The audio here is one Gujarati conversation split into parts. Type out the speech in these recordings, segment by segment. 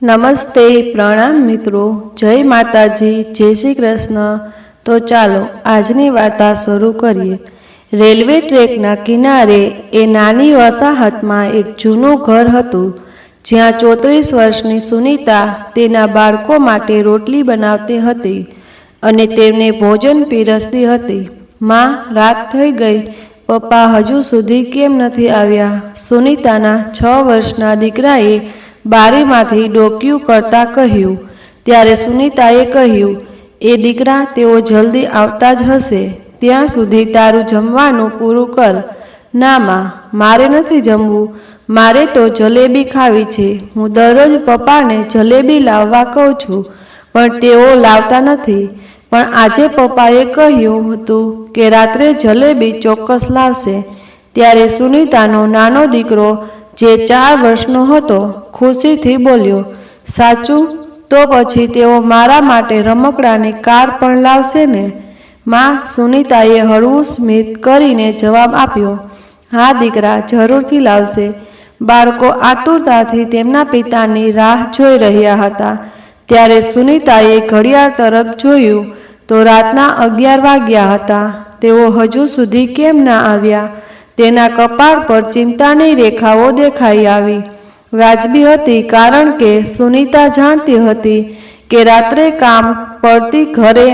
નમસ્તે, પ્રણામ મિત્રો, જય માતાજી, જય શ્રી કૃષ્ણ। તો ચાલો આજની વાર્તા શરૂ કરીએ। રેલવે ટ્રેકના કિનારે એ નાની વસાહતમાં એક જૂનું ઘર હતું, જ્યાં 34 વર્ષની સુનીતા તેના બાળકો માટે રોટલી બનાવતી હતી અને તેમને ભોજન પીરસતી હતી। માં, રાત થઈ ગઈ, પપ્પા હજુ સુધી કેમ નથી આવ્યા? સુનીતાના 6 વર્ષના દીકરાએ બારીમાંથી ડોકિયું કરતા કહ્યું। ત્યારે સુનીતાએ કહ્યું, એ દીકરા, તેઓ જલ્દી આવતા જ હશે, ત્યાં સુધી તારું જમવાનું પૂરું કર। ના માં, મારે નથી જમવું, મારે તો જલેબી ખાવી છે। હું દરરોજ પપ્પાને જલેબી લાવવા કહું છું, પણ તેઓ લાવતા નથી। પણ આજે પપ્પાએ કહ્યું હતું કે રાત્રે જલેબી ચોક્કસ લાવશે। ત્યારે સુનીતાનો નાનો દીકરો, જે 4 વર્ષનો હતો, ખુશીથી બોલ્યો, સાચું? તો પછી તેઓ મારા માટે રમકડાની કાર પણ લાવશે ને? માં, સુનીતાએ હળવું સ્મિત કરીને જવાબ આપ્યો, હા દીકરા, જરૂરથી લાવશે। બાળકો આતુરતાથી તેમના પિતાની રાહ જોઈ રહ્યા હતા। ત્યારે સુનીતાએ ઘડિયાળ તરફ જોયું તો રાતના 11 વાગ્યા હતા। તેઓ હજુ સુધી કેમ ના આવ્યા? તેના કપાળ પર ચિંતાની રેખાઓ દેખાઈ આવી। વાજબી હતી, કારણ કે સુનીતા જાણતી હતી કે રાત્રે કામ પરથી ઘરે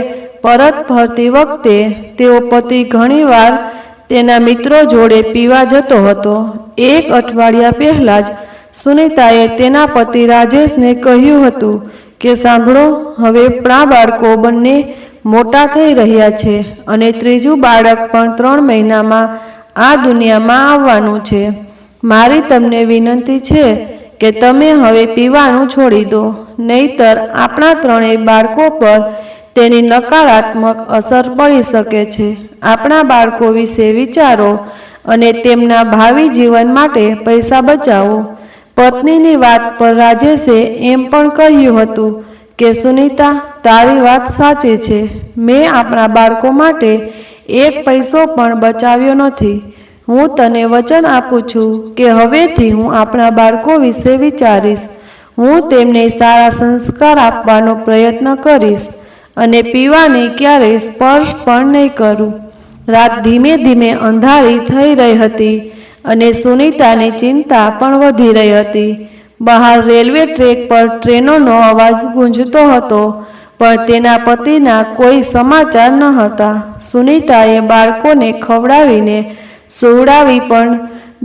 પરત ફરતી વખતે તેઓ પતિ ઘણીવાર તેના મિત્રો જોડે પીવા જતો હતો। 1 અઠવાડિયા પહેલાં જ સુનીતાએ તેના પતિ રાજેશને કહ્યું હતું કે સાંભળો, હવે આપણા બાળકો બંને મોટા થઈ રહ્યા છે અને ત્રીજું બાળક પણ 3 મહિનામાં આ દુનિયામાં આવવાનું છે। મારી તમને વિનંતી છે કે તમે હવે પીવાનું છોડી દો, નહીંતર આપણા 3 બાળકો પર તેની નકારાત્મક અસર પડી શકે છે। આપણા બાળકો વિશે વિચારો અને તેમના ભાવિ જીવન માટે પૈસા બચાવો। પત્નીની વાત પર રાજેશે એમ પણ કહ્યું હતું કે સુનીતા, તારી વાત સાચી છે, મેં આપણા બાળકો માટે 1 પૈસો પણ બચાવ્યો નથી। હું તને વચન આપું છું કે હવેથી હું આપણા બાળકો વિશે વિચારીશ। હું તેમને સારા સંસ્કાર આપવાનો પ્રયત્ન કરીશ અને પીવાની ક્યારેય સ્પર્શ પણ નહીં કરું। રાત ધીમે ધીમે અંધારી થઈ રહી હતી અને સુનીતાની ચિંતા પણ વધી રહી હતી। બહાર રેલવે ટ્રેક પર ટ્રેનોનો અવાજ ગૂંજતો હતો, પણ તેના પતિના કોઈ સમાચાર ન હતા। સુનીતાએ બાળકોને ખવડાવીને સુવડાવી પણ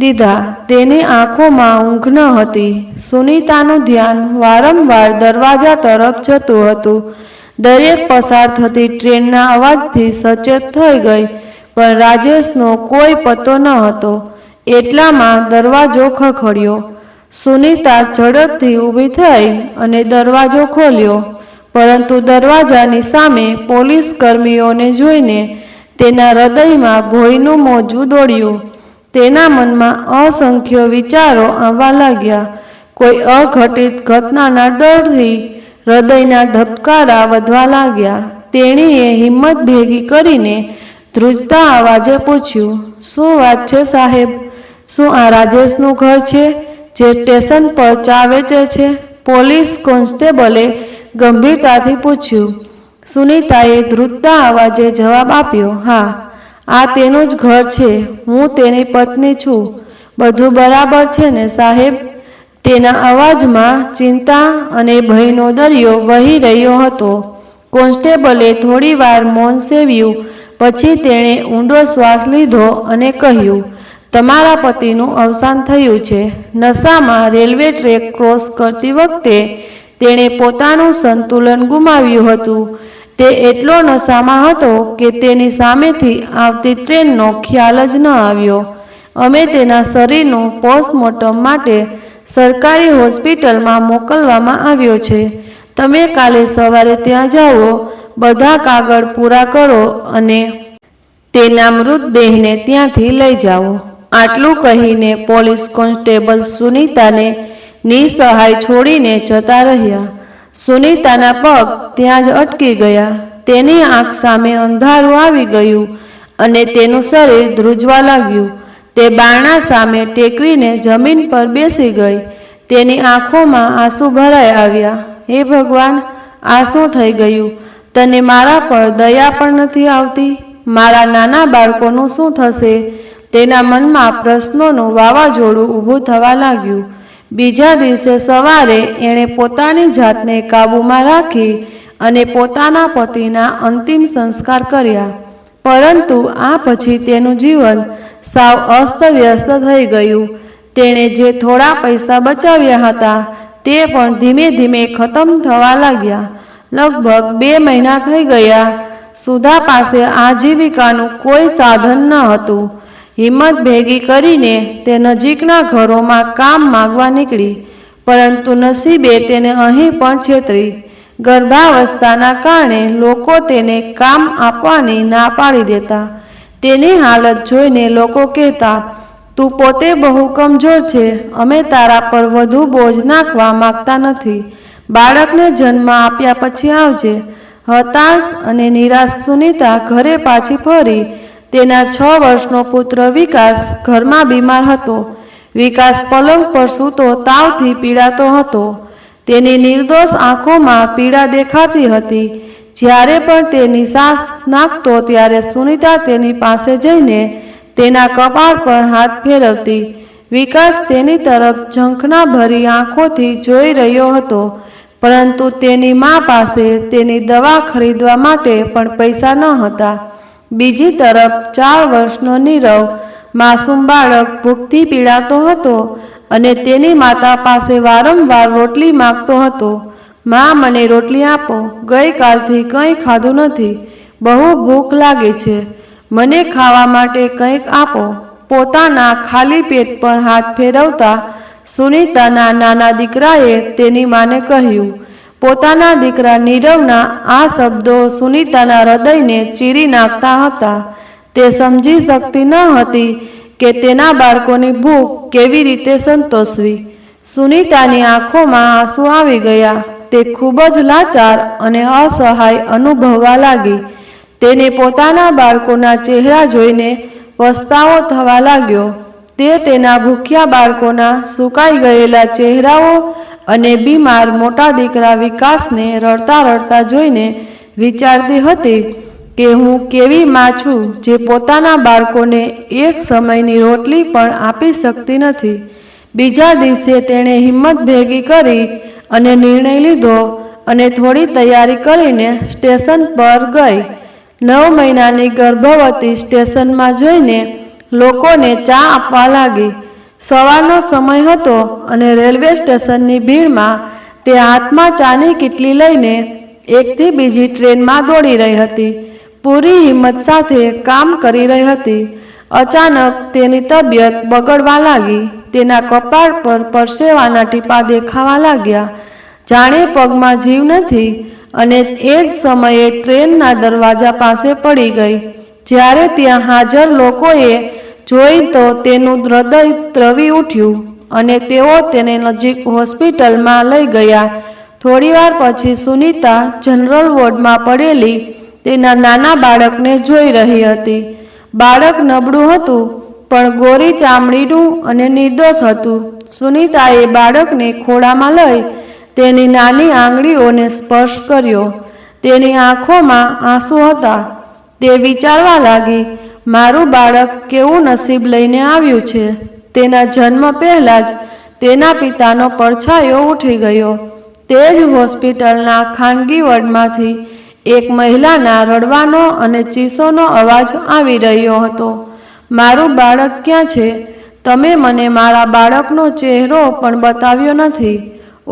દીધા। તેની આંખોમાં ઊંઘ ન હતી। સુનીતાનું ધ્યાન વારંવાર દરવાજા તરફ જતું હતું। દરેક પસાર થતી ટ્રેનના અવાજથી સચેત થઈ ગઈ, પણ રાજેશનો કોઈ પત્તો ન હતો। એટલામાં દરવાજો ખખડ્યો। સુનીતા ઝડપથી ઊભી થઈ અને દરવાજો ખોલ્યો, પરંતુ દરવાજાની સામે પોલીસ કર્મીઓને જોઈને તેના હૃદયમાં ભયનું મોજું દોડ્યું। તેના મનમાં અસંખ્ય વિચારો આવવા લાગ્યા। કોઈ અઘટિત ઘટનાના ડરથી હૃદયના ધબકારા વધવા લાગ્યા। તેણીએ હિંમત ભેગી કરીને ધ્રુજતા અવાજે પૂછ્યું, શું વાત છે સાહેબ? શું આ રાજેશનું ઘર છે, જે સ્ટેશન પર ચા વેચે છે? પોલીસ કોન્સ્ટેબલે ગંભીરતાથી પૂછ્યું। સુનીતાએ ધ્રુજતા અવાજે જવાબ આપ્યો, હા, આ તેનું જ ઘર છે। હું તેની પત્ની છું। બધું બરાબર છે ને સાહેબ? તેના અવાજમાં ચિંતા અને ભયનો દરિયો વહી રહ્યો હતો। કોન્સ્ટેબલે થોડીવાર મૌન સેવ્યું, પછી તેણે ઊંડો શ્વાસ લીધો અને કહ્યું, તમારા પતિનું અવસાન થયું છે। નશામાં રેલવે ટ્રેક ક્રોસ કરતી વખતે તેણે પોતાનું સંતુલન ગુમાવ્યું હતું। તે એટલો નશામાં હતો કે તેની સામેથી આવતી ટ્રેનનો ખ્યાલ જ ન આવ્યો। અમે તેના શરીરનું પોસ્ટમોર્ટમ માટે સરકારી હોસ્પિટલમાં મોકલવામાં આવ્યો છે। તમે કાલે સવારે ત્યાં જાઓ, બધા કાગળ પૂરા કરો અને તેના મૃતદેહને ત્યાંથી લઈ જાઓ। આટલું કહીને પોલીસ કોન્સ્ટેબલ સુનીતાને નિસહાય છોડીને જતા રહ્યા। સુનીતાના પગ ત્યાં જ અટકી ગયા। તેની આંખ સામે અંધારું આવી ગયું અને તેનું શરીર ધ્રુજવા લાગ્યું। તે બારણા સામે ટેકવીને જમીન પર બેસી ગઈ। તેની આંખોમાં આંસુ ભરાઈ આવ્યા. હે ભગવાન, આ શું થઈ ગયું? તને મારા પર દયા પણ નથી આવતી? મારા નાના બાળકોનું શું થશે? તેના મનમાં પ્રશ્નોનું વાવાઝોડું ઊભું થવા લાગ્યું. બીજા દિવસે સવારે એણે પોતાની જાતને કાબૂમાં રાખી અને પોતાના પતિના અંતિમ સંસ્કાર કર્યા. પરંતુ આ પછી તેનું જીવન સાવ અસ્તવ્યસ્ત થઈ ગયું. તેણે જે થોડા પૈસા બચાવ્યા હતા તે પણ ધીમે ધીમે ખતમ થવા લાગ્યા. લગભગ 2 મહિના થઈ ગયા. સુધા પાસે આજીવિકાનું કોઈ સાધન ન હતું. હિંમત ભેગી કરીને તે નજીકના ઘરોમાં કામ માંગવા નીકળી, પરંતુ નસીબે તેને અહીં પણ છેતરી. ગર્ભાવસ્થાના કારણે લોકો તેને કામ આપવાની ના પાડી દેતા. તેની હાલત જોઈને લોકો કહેતા, તું પોતે બહુ કમજોર છે, અમે તારા પર વધુ બોજ નાખવા માંગતા નથી. બાળકને જન્મ આપ્યા પછી આવજે. હતાશ અને નિરાશ સુનીતા ઘરે પાછી ફરી. તેના 6 વર્ષનો પુત્ર વિકાસ ઘરમાં બીમાર હતો. વિકાસ પલંગ પર સૂતો તાવથી પીડાતો હતો. તેની નિર્દોષ આંખોમાં પીડા દેખાતી હતી. જ્યારે પણ તે નિશ્વાસ નાખતો ત્યારે સુનીતા તેની પાસે જઈને તેના કપાળ પર હાથ ફેરવતી. વિકાસ તેની તરફ ઝંખના ભરી આંખોથી જોઈ રહ્યો હતો, પરંતુ તેની મા પાસે તેની દવા ખરીદવા માટે પણ પૈસા ન હતા. બીજી તરફ 4 વર્ષનો નીરવ માસૂમ બાળક ભૂખથી પીડાતો હતો અને તેની માતા પાસે વારંવાર રોટલી માંગતો હતો. મા, મને રોટલી આપો, ગઈકાલથી કંઈ ખાધું નથી, બહુ ભૂખ લાગે છે, મને ખાવા માટે કંઈક આપો. પોતાના ખાલી પેટ પર હાથ ફેરવતા સુનીતાના નાના દીકરાએ તેની માને કહ્યું. પોતાના દીકરા નીરવના આ શબ્દો સુનીતાના હૃદયને ચીરી નાખતા હતા. તે સમજી શકતી ન હતી કે તેના બાળકોની ભૂખ કેવી રીતે સંતોષવી. સુનીતાની આંખોમાં આંસુ આવી ગયા. તે ખૂબ જ લાચાર અને અસહાય અનુભવવા લાગી. તેને પોતાના બાળકોના ચહેરા જોઈને પસ્તાવો થવા લાગ્યો. તે તેના ભૂખ્યા બાળકોના સુકાઈ ગયેલા ચહેરાઓ અને બીમાર મોટા દીકરા વિકાસને રડતા રડતા જોઈને વિચારતી હતી કે હું કેવી માં છું જે પોતાના બાળકોને એક સમયની રોટલી પણ આપી શકતી નથી. બીજા દિવસે તેણે હિંમત ભેગી કરી અને નિર્ણય લીધો અને થોડી તૈયારી કરીને સ્ટેશન પર ગઈ. 9 મહિનાની ગર્ભવતી સ્ટેશનમાં જઈને લોકોને ચા આપવા લાગી. સવારનો સમય હતો અને રેલવે સ્ટેશનની ભીડમાં તે હાથમાં ચાની કીટલી લઈને એકથી બીજી ટ્રેનમાં દોડી રહી હતી. પૂરી હિંમત સાથે કામ કરી રહી હતી. અચાનક તેની તબિયત બગડવા લાગી. તેના કપાળ પર પરસેવાના ટીપાં દેખાવા લાગ્યા, જાણે પગમાં જીવ નથી. અને એ જ સમયે ટ્રેનના દરવાજા પાસે પડી ગઈ. જ્યારે ત્યાં હાજર લોકોએ જોઈ તો તેનું હૃદય દ્રવી ઉઠ્યું અને તેઓ તેને નજીક હોસ્પિટલમાં લઈ ગયા. થોડીવાર પછી સુનીતા જનરલ વોર્ડમાં પડેલી તેના નાના બાળકને જોઈ રહી હતી. બાળક નબળું હતું, પણ ગોરી ચામડીનું અને નિર્દોષ હતું. સુનીતાએ બાળકને ખોળામાં લઈ તેની નાની આંગળીઓને સ્પર્શ કર્યો. તેની આંખોમાં આંસુ હતા. તે વિચારવા લાગી, મારું બાળક કેવું નસીબ લઈને આવ્યું છે. તેના જન્મ પહેલાં જ તેના પિતાનો પડછાયો ઉઠી ગયો. તે જ હોસ્પિટલના ખાનગી વોર્ડમાંથી એક મહિલાના રડવાનો અને ચીસોનો અવાજ આવી રહ્યો હતો. મારું બાળક ક્યાં છે? તમે મને મારા બાળકનો ચહેરો પણ બતાવ્યો નથી.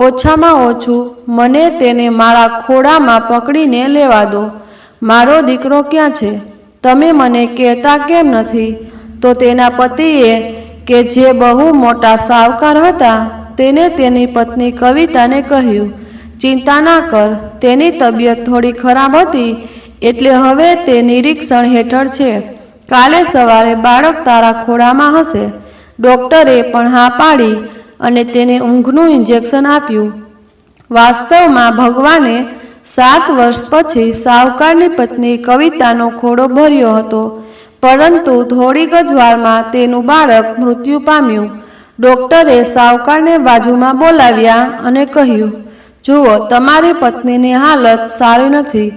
ઓછામાં ઓછું મને તેને મારા ખોળામાં પકડીને લેવા દો. મારો દીકરો ક્યાં છે? તમે મને કહેતા કેમ નથી? તો તેના પતિએ, કે જે બહુ મોટા સાવકાર હતા, તેને તેની પત્ની કવિતાને કહ્યું, ચિંતા ના કર, તેની તબિયત થોડી ખરાબ હતી એટલે હવે તે નિરીક્ષણ હેઠળ છે. કાલે સવારે બાળક તારા ખોળામાં હશે. ડૉક્ટરે પણ હા પાડી અને તેને ઊંઘનું ઇન્જેક્શન આપ્યું. વાસ્તવમાં ભગવાને 7 વર્ષ પછી સાવકારની પત્ની કવિતાનો ખોળો ભર્યો હતો, પરંતુ થોડીક જ વારમાં તેનું બાળક મૃત્યુ પામ્યું. ડોક્ટરે સાવકારને બાજુમાં બોલાવ્યા અને કહ્યું, જુઓ, તમારી પત્નીની હાલત સારી નથી.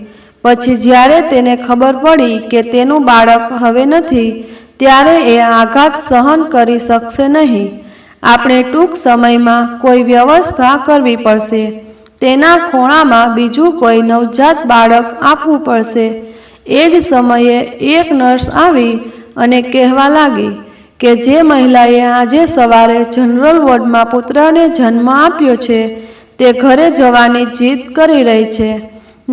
પછી જ્યારે તેને ખબર પડી કે તેનું બાળક હવે નથી, ત્યારે એ આઘાત સહન કરી શકશે નહીં. આપણે ટૂંક સમયમાં કોઈ વ્યવસ્થા કરવી પડશે. તેના ખોળામાં બીજું કોઈ નવજાત બાળક આપવું પડશે. એ જ સમયે એક નર્સ આવી અને કહેવા લાગી કે જે મહિલાએ આજે સવારે જનરલ વોર્ડમાં પુત્રને જન્મ આપ્યો છે તે ઘરે જવાની જીદ કરી રહી છે.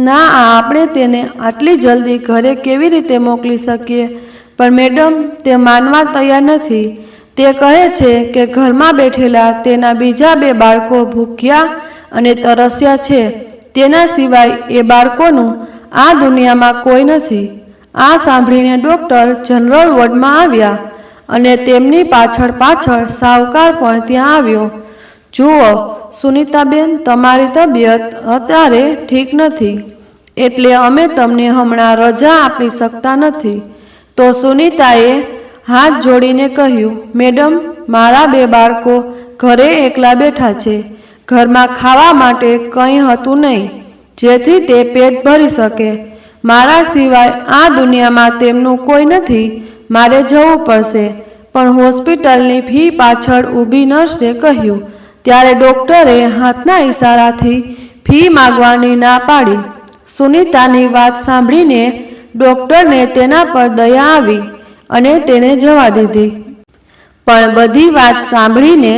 ના, આપણે તેને આટલી જલ્દી ઘરે કેવી રીતે મોકલી શકીએ? પણ મેડમ, તે માનવા તૈયાર નથી. તે કહે છે કે ઘરમાં બેઠેલા તેના બીજા 2 બાળકો ભૂખ્યા અને તરસ્યા છે. તેના સિવાય એ બાળકોનું આ દુનિયામાં કોઈ નથી. આ સાંભળીને ડૉક્ટર જનરલ વોર્ડમાં આવ્યા અને તેમની પાછળ સાવકાર પણ ત્યાં આવ્યો. જુઓ સુનીતાબેન, તમારી તબિયત અત્યારે ઠીક નથી, એટલે અમે તમને હમણાં રજા આપી શકતા નથી. તો સુનીતાએ હાથ જોડીને કહ્યું, મેડમ, મારા 2 બાળકો ઘરે એકલા બેઠા છે. ઘરમાં ખાવા માટે કંઈ હતું નહીં જેથી તે પેટ ભરી શકે. મારા સિવાય આ દુનિયામાં તેમનું કોઈ નથી. મારે જવું પડશે. પણ હોસ્પિટલની ફી પાછળ ઊભી નર્સે કહ્યું. ત્યારે ડૉક્ટરે હાથના ઈશારાથી ફી માગવાની ના પાડી. સુનીતાની વાત સાંભળીને ડૉક્ટરને તેના પર દયા આવી અને તેને જવા દીધી. પણ બધી વાત સાંભળીને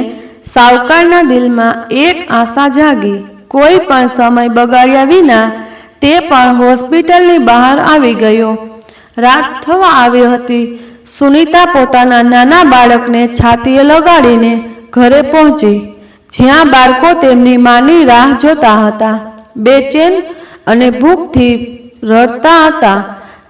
સાવકારના દિલમાં એક આશા જાગી. કોઈ પણ સમય બગાડ્યા વિના તે પણ હોસ્પિટલની બહાર આવી ગયો. રાત થવા આવી હતી. સુનીતા પોતાના નાના બાળકને છાતીએ લગાડીને ઘરે પહોંચી, જ્યાં બાળકો તેમની માની રાહ જોતા હતા. બેચેન અને ભૂખથી રડતા હતા.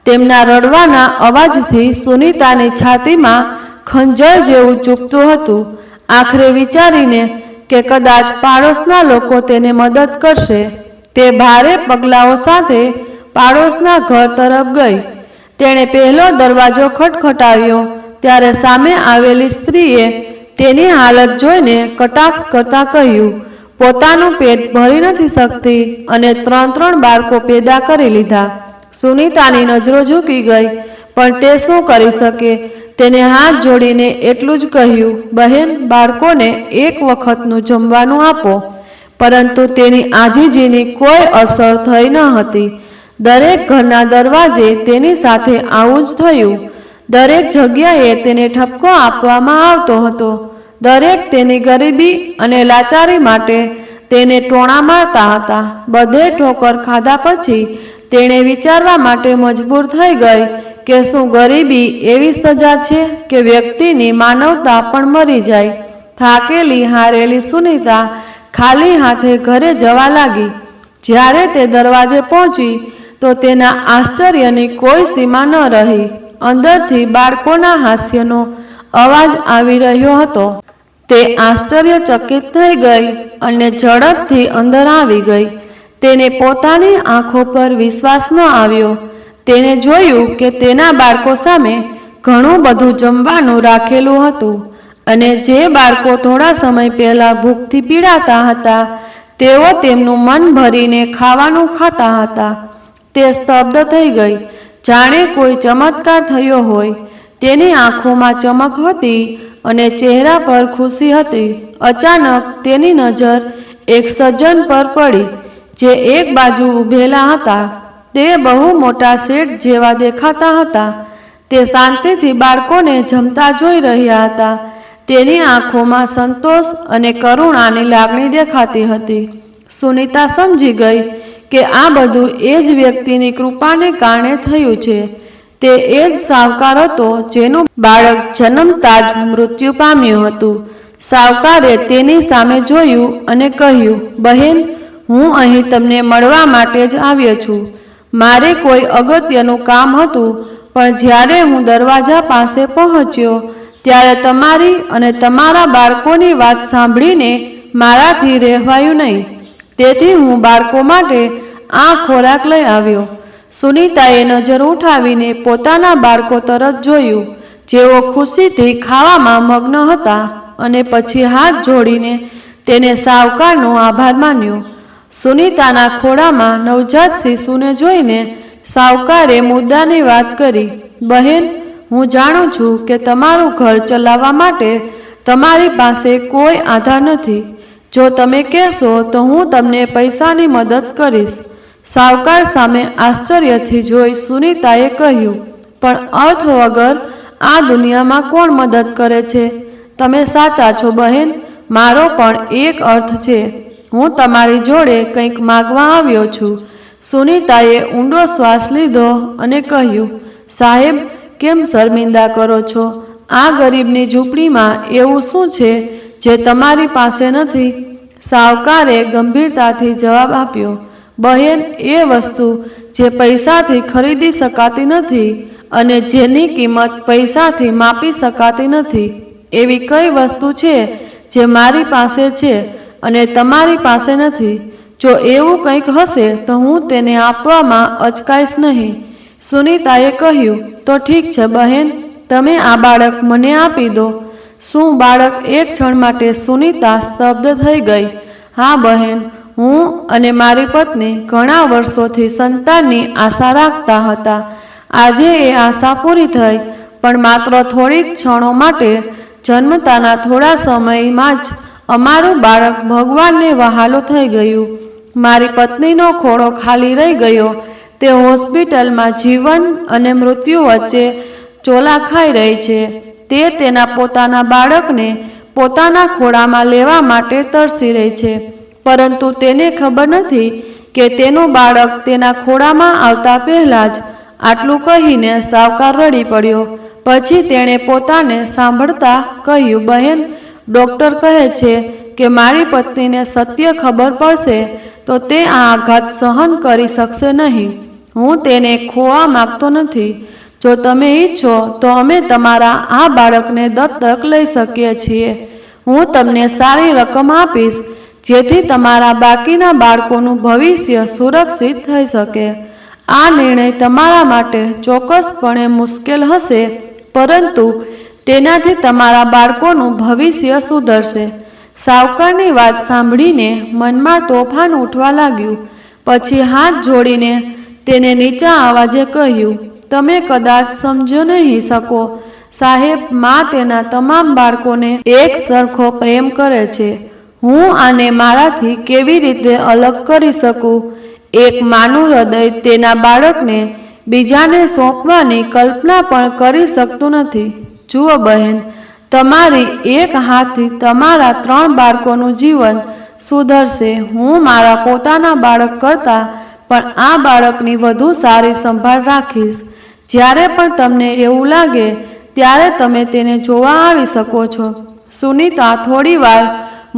તેમના રડવાના અવાજથી સુનીતાની છાતીમાં ખંજર જેવું ચૂભતું હતું. આખરે વિચારીને કે કદાચ પાડોશના લોકો તેને મદદ કરશે, તે ભારે પગલાઓ સાથે પાડોશના ઘર તરફ ગઈ. તેણે પહેલો દરવાજો ખટખટાવ્યો ત્યારે સામે આવેલી સ્ત્રીએ તેની હાલત જોઈને કટાક્ષ કરતા કહ્યું, પોતાનું પેટ ભરી નથી શકતી અને 3 બાળકો પેદા કરી લીધા. સુનીતાની નજરો ઝૂકી ગઈ, પણ તે શું કરી શકે? તેને હાથ જોડીને એટલું જ કહ્યું, બહેન, બાળકોને એક વખતનું જમવાનું આપો. પરંતુ તેની આજીજીની કોઈ અસર થઈ ન હતી. દરેક ઘરના દરવાજે તેની સાથે આવું જ થયું. દરેક જગ્યાએ તેને ઠપકો આપવામાં આવતો હતો. દરેક તેની ગરીબી અને લાચારી માટે તેને ટોણા મારતા હતા. બધે ઠોકર ખાધા પછી તેણે વિચારવા માટે મજબૂર થઈ ગઈ કે શું ગરીબી એવી સજા છે કે વ્યક્તિની માનવતા પણ મરી જાય? થાકેલી હારેલી સુનીતા ખાલી હાથે ઘરે જવા લાગી. જ્યારે તે દરવાજે પહોંચી તો તેના આશ્ચર્યની કોઈ સીમા ન રહી. અંદરથી બાળકોના હાસ્યનો અવાજ આવી રહ્યો હતો. તે આશ્ચર્યચકિત થઈ ગઈ અને ઝડપથી અંદર આવી ગઈ. તેને પોતાની આંખો પર વિશ્વાસ ન આવ્યો. તેને જોયું કે તેના બાળકો સામે ઘણું બધું જમવાનું રાખેલું હતું અને જે બાળકો થોડા સમય પહેલા ભૂખથી પીડાતા હતા તેઓ તેમનું મન ભરીને ખાવાનું ખાતા હતા. તે સ્તબ્ધ થઈ ગઈ, જાણે કોઈ ચમત્કાર થયો હોય. તેની આંખોમાં ચમક હતી અને ચહેરા પર ખુશી હતી. અચાનક તેની નજર એક સજ્જન પર પડી જે એક બાજુ ઊભેલા હતા. તે બહુ મોટા શેઠ જેવા દેખાતા હતા. તે શાંતિથી બાળકોને જમતા જોઈ રહ્યા હતા. તેની આંખોમાં સંતોષ અને કરુણાની લાગણી દેખાતી હતી. સુનીતા સમજી ગઈ કે આ બધું એ જ વ્યક્તિની કૃપાને કારણે થયું છે. તે એ જ સાવકાર હતો જેનું બાળક જન્મતા જ મૃત્યુ પામ્યું હતું. સાવકારે તેની સામે જોયું અને કહ્યું, બહેન, હું અહીં તમને મળવા માટે જ આવ્યો છું. મારે કોઈ અગત્યનું કામ હતું, પણ જ્યારે હું દરવાજા પાસે પહોંચ્યો ત્યારે તમારી અને તમારા બાળકોની વાત સાંભળીને મારાથી રહેવાયું નહીં. તેથી હું બાળકો માટે આ ખોરાક લઈ આવ્યો. સુનીતાએ નજર ઉઠાવીને પોતાના બાળકો તરફ જોયું, જેઓ ખુશીથી ખાવામાં મગ્ન હતા. અને પછી હાથ જોડીને તેને સાવકારનો આભાર માન્યો. સુનીતાના ખોળામાં નવજાત શિશુને જોઈને સાવકારે મુદ્દાની વાત કરી. બહેન, હું જાણું છું કે તમારું ઘર ચલાવવા માટે તમારી પાસે કોઈ આધાર નથી. જો તમે કહેશો તો હું તમને પૈસાની મદદ કરીશ. સાવકાર સામે આશ્ચર્યથી જોઈ સુનીતાએ કહ્યું, પણ અર્થ વગર આ દુનિયામાં કોણ મદદ કરે છે? તમે સાચા છો બહેન, મારો પણ એક અર્થ છે. હું તમારી જોડે કંઈક માગવા આવ્યો છું. સુનીતાએ ઊંડો શ્વાસ લીધો અને કહ્યું, સાહેબ, કેમ શર્મિંદા કરો છો? આ ગરીબની ઝૂંપડીમાં એવું શું છે જે તમારી પાસે નથી? સાવકારે ગંભીરતાથી જવાબ આપ્યો, બહેન, એ વસ્તુ જે પૈસાથી ખરીદી શકાતી નથી અને જેની કિંમત પૈસાથી માપી શકાતી નથી, એવી કઈ વસ્તુ છે જે મારી પાસે છે અને તમારી પાસે નથી? જો એવું કંઈક હશે તો હું તેને આપવામાં અચકાઈશ નહીં. સુનીતાએ કહ્યું, તો ઠીક છે બહેન, તમે આ બાળક મને આપી દો. શું બાળક? એક ક્ષણ માટે સુનીતા સ્તબ્ધ થઈ ગઈ. હા બહેન, હું અને મારી પત્ની ઘણા વર્ષોથી સંતાનની આશા રાખતા હતા. આજે એ આશા પૂરી થઈ, પણ માત્ર થોડીક ક્ષણો માટે. જન્મતાના થોડા સમયમાં જ અમારું બાળક ભગવાનને વહાલું થઈ ગયું. મારી પત્નીનો ખોળો ખાલી રહી ગયો. તે હોસ્પિટલમાં જીવન અને મૃત્યુ વચ્ચે ચોલા ખાઈ રહી છે. તે તેના પોતાના બાળકને પોતાના ખોળામાં લેવા માટે તરસી રહી છે, પરંતુ તેને ખબર નથી કે તેનું બાળક તેના ખોળામાં આવતા પહેલાં જ. આટલું કહીને સાવકાર રડી પડ્યો. પછી તેણે પોતાને સાંભળતા કહ્યું, બહેન, ડૉક્ટર કહે છે કે મારી પત્નીને સત્ય ખબર પડશે તો તે આ આઘાત સહન કરી શકશે નહીં. હું તેને ખોવા માગતો નથી. જો તમે ઈચ્છો તો અમે તમારા આ બાળકને દત્તક લઈ શકીએ છીએ. હું તમને સારી રકમ આપીશ જેથી તમારા બાકીના બાળકોનું ભવિષ્ય સુરક્ષિત થઈ શકે. આ નિર્ણય તમારા માટે ચોક્કસપણે મુશ્કેલ હશે, પરંતુ તેનાથી તમારા બાળકોનું ભવિષ્ય સુધરશે. સાવકારની વાત સાંભળીને મનમાં તોફાન ઉઠવા લાગ્યું. પછી હાથ જોડીને તેને નીચા અવાજે કહ્યું, તમે કદાચ સમજો નહીં શકો સાહેબ, માં તેના તમામ બાળકોને એક સરખો પ્રેમ કરે છે. હું આને મારાથી કેવી રીતે અલગ કરી શકું? એક માનું હૃદય તેના બાળકને બીજાને સોંપવાની કલ્પના પણ કરી શકતું નથી. જુઓ બહેન, તમારી એક હાથથી તમારા 3 બાળકોનું જીવન સુધરશે. હું મારા પોતાના બાળક કરતાં પણ આ બાળકની વધુ સારી સંભાળ રાખીશ. જ્યારે પણ તમને એવું લાગે ત્યારે તમે તેને જોવા આવી શકો છો. સુનીતા થોડી વાર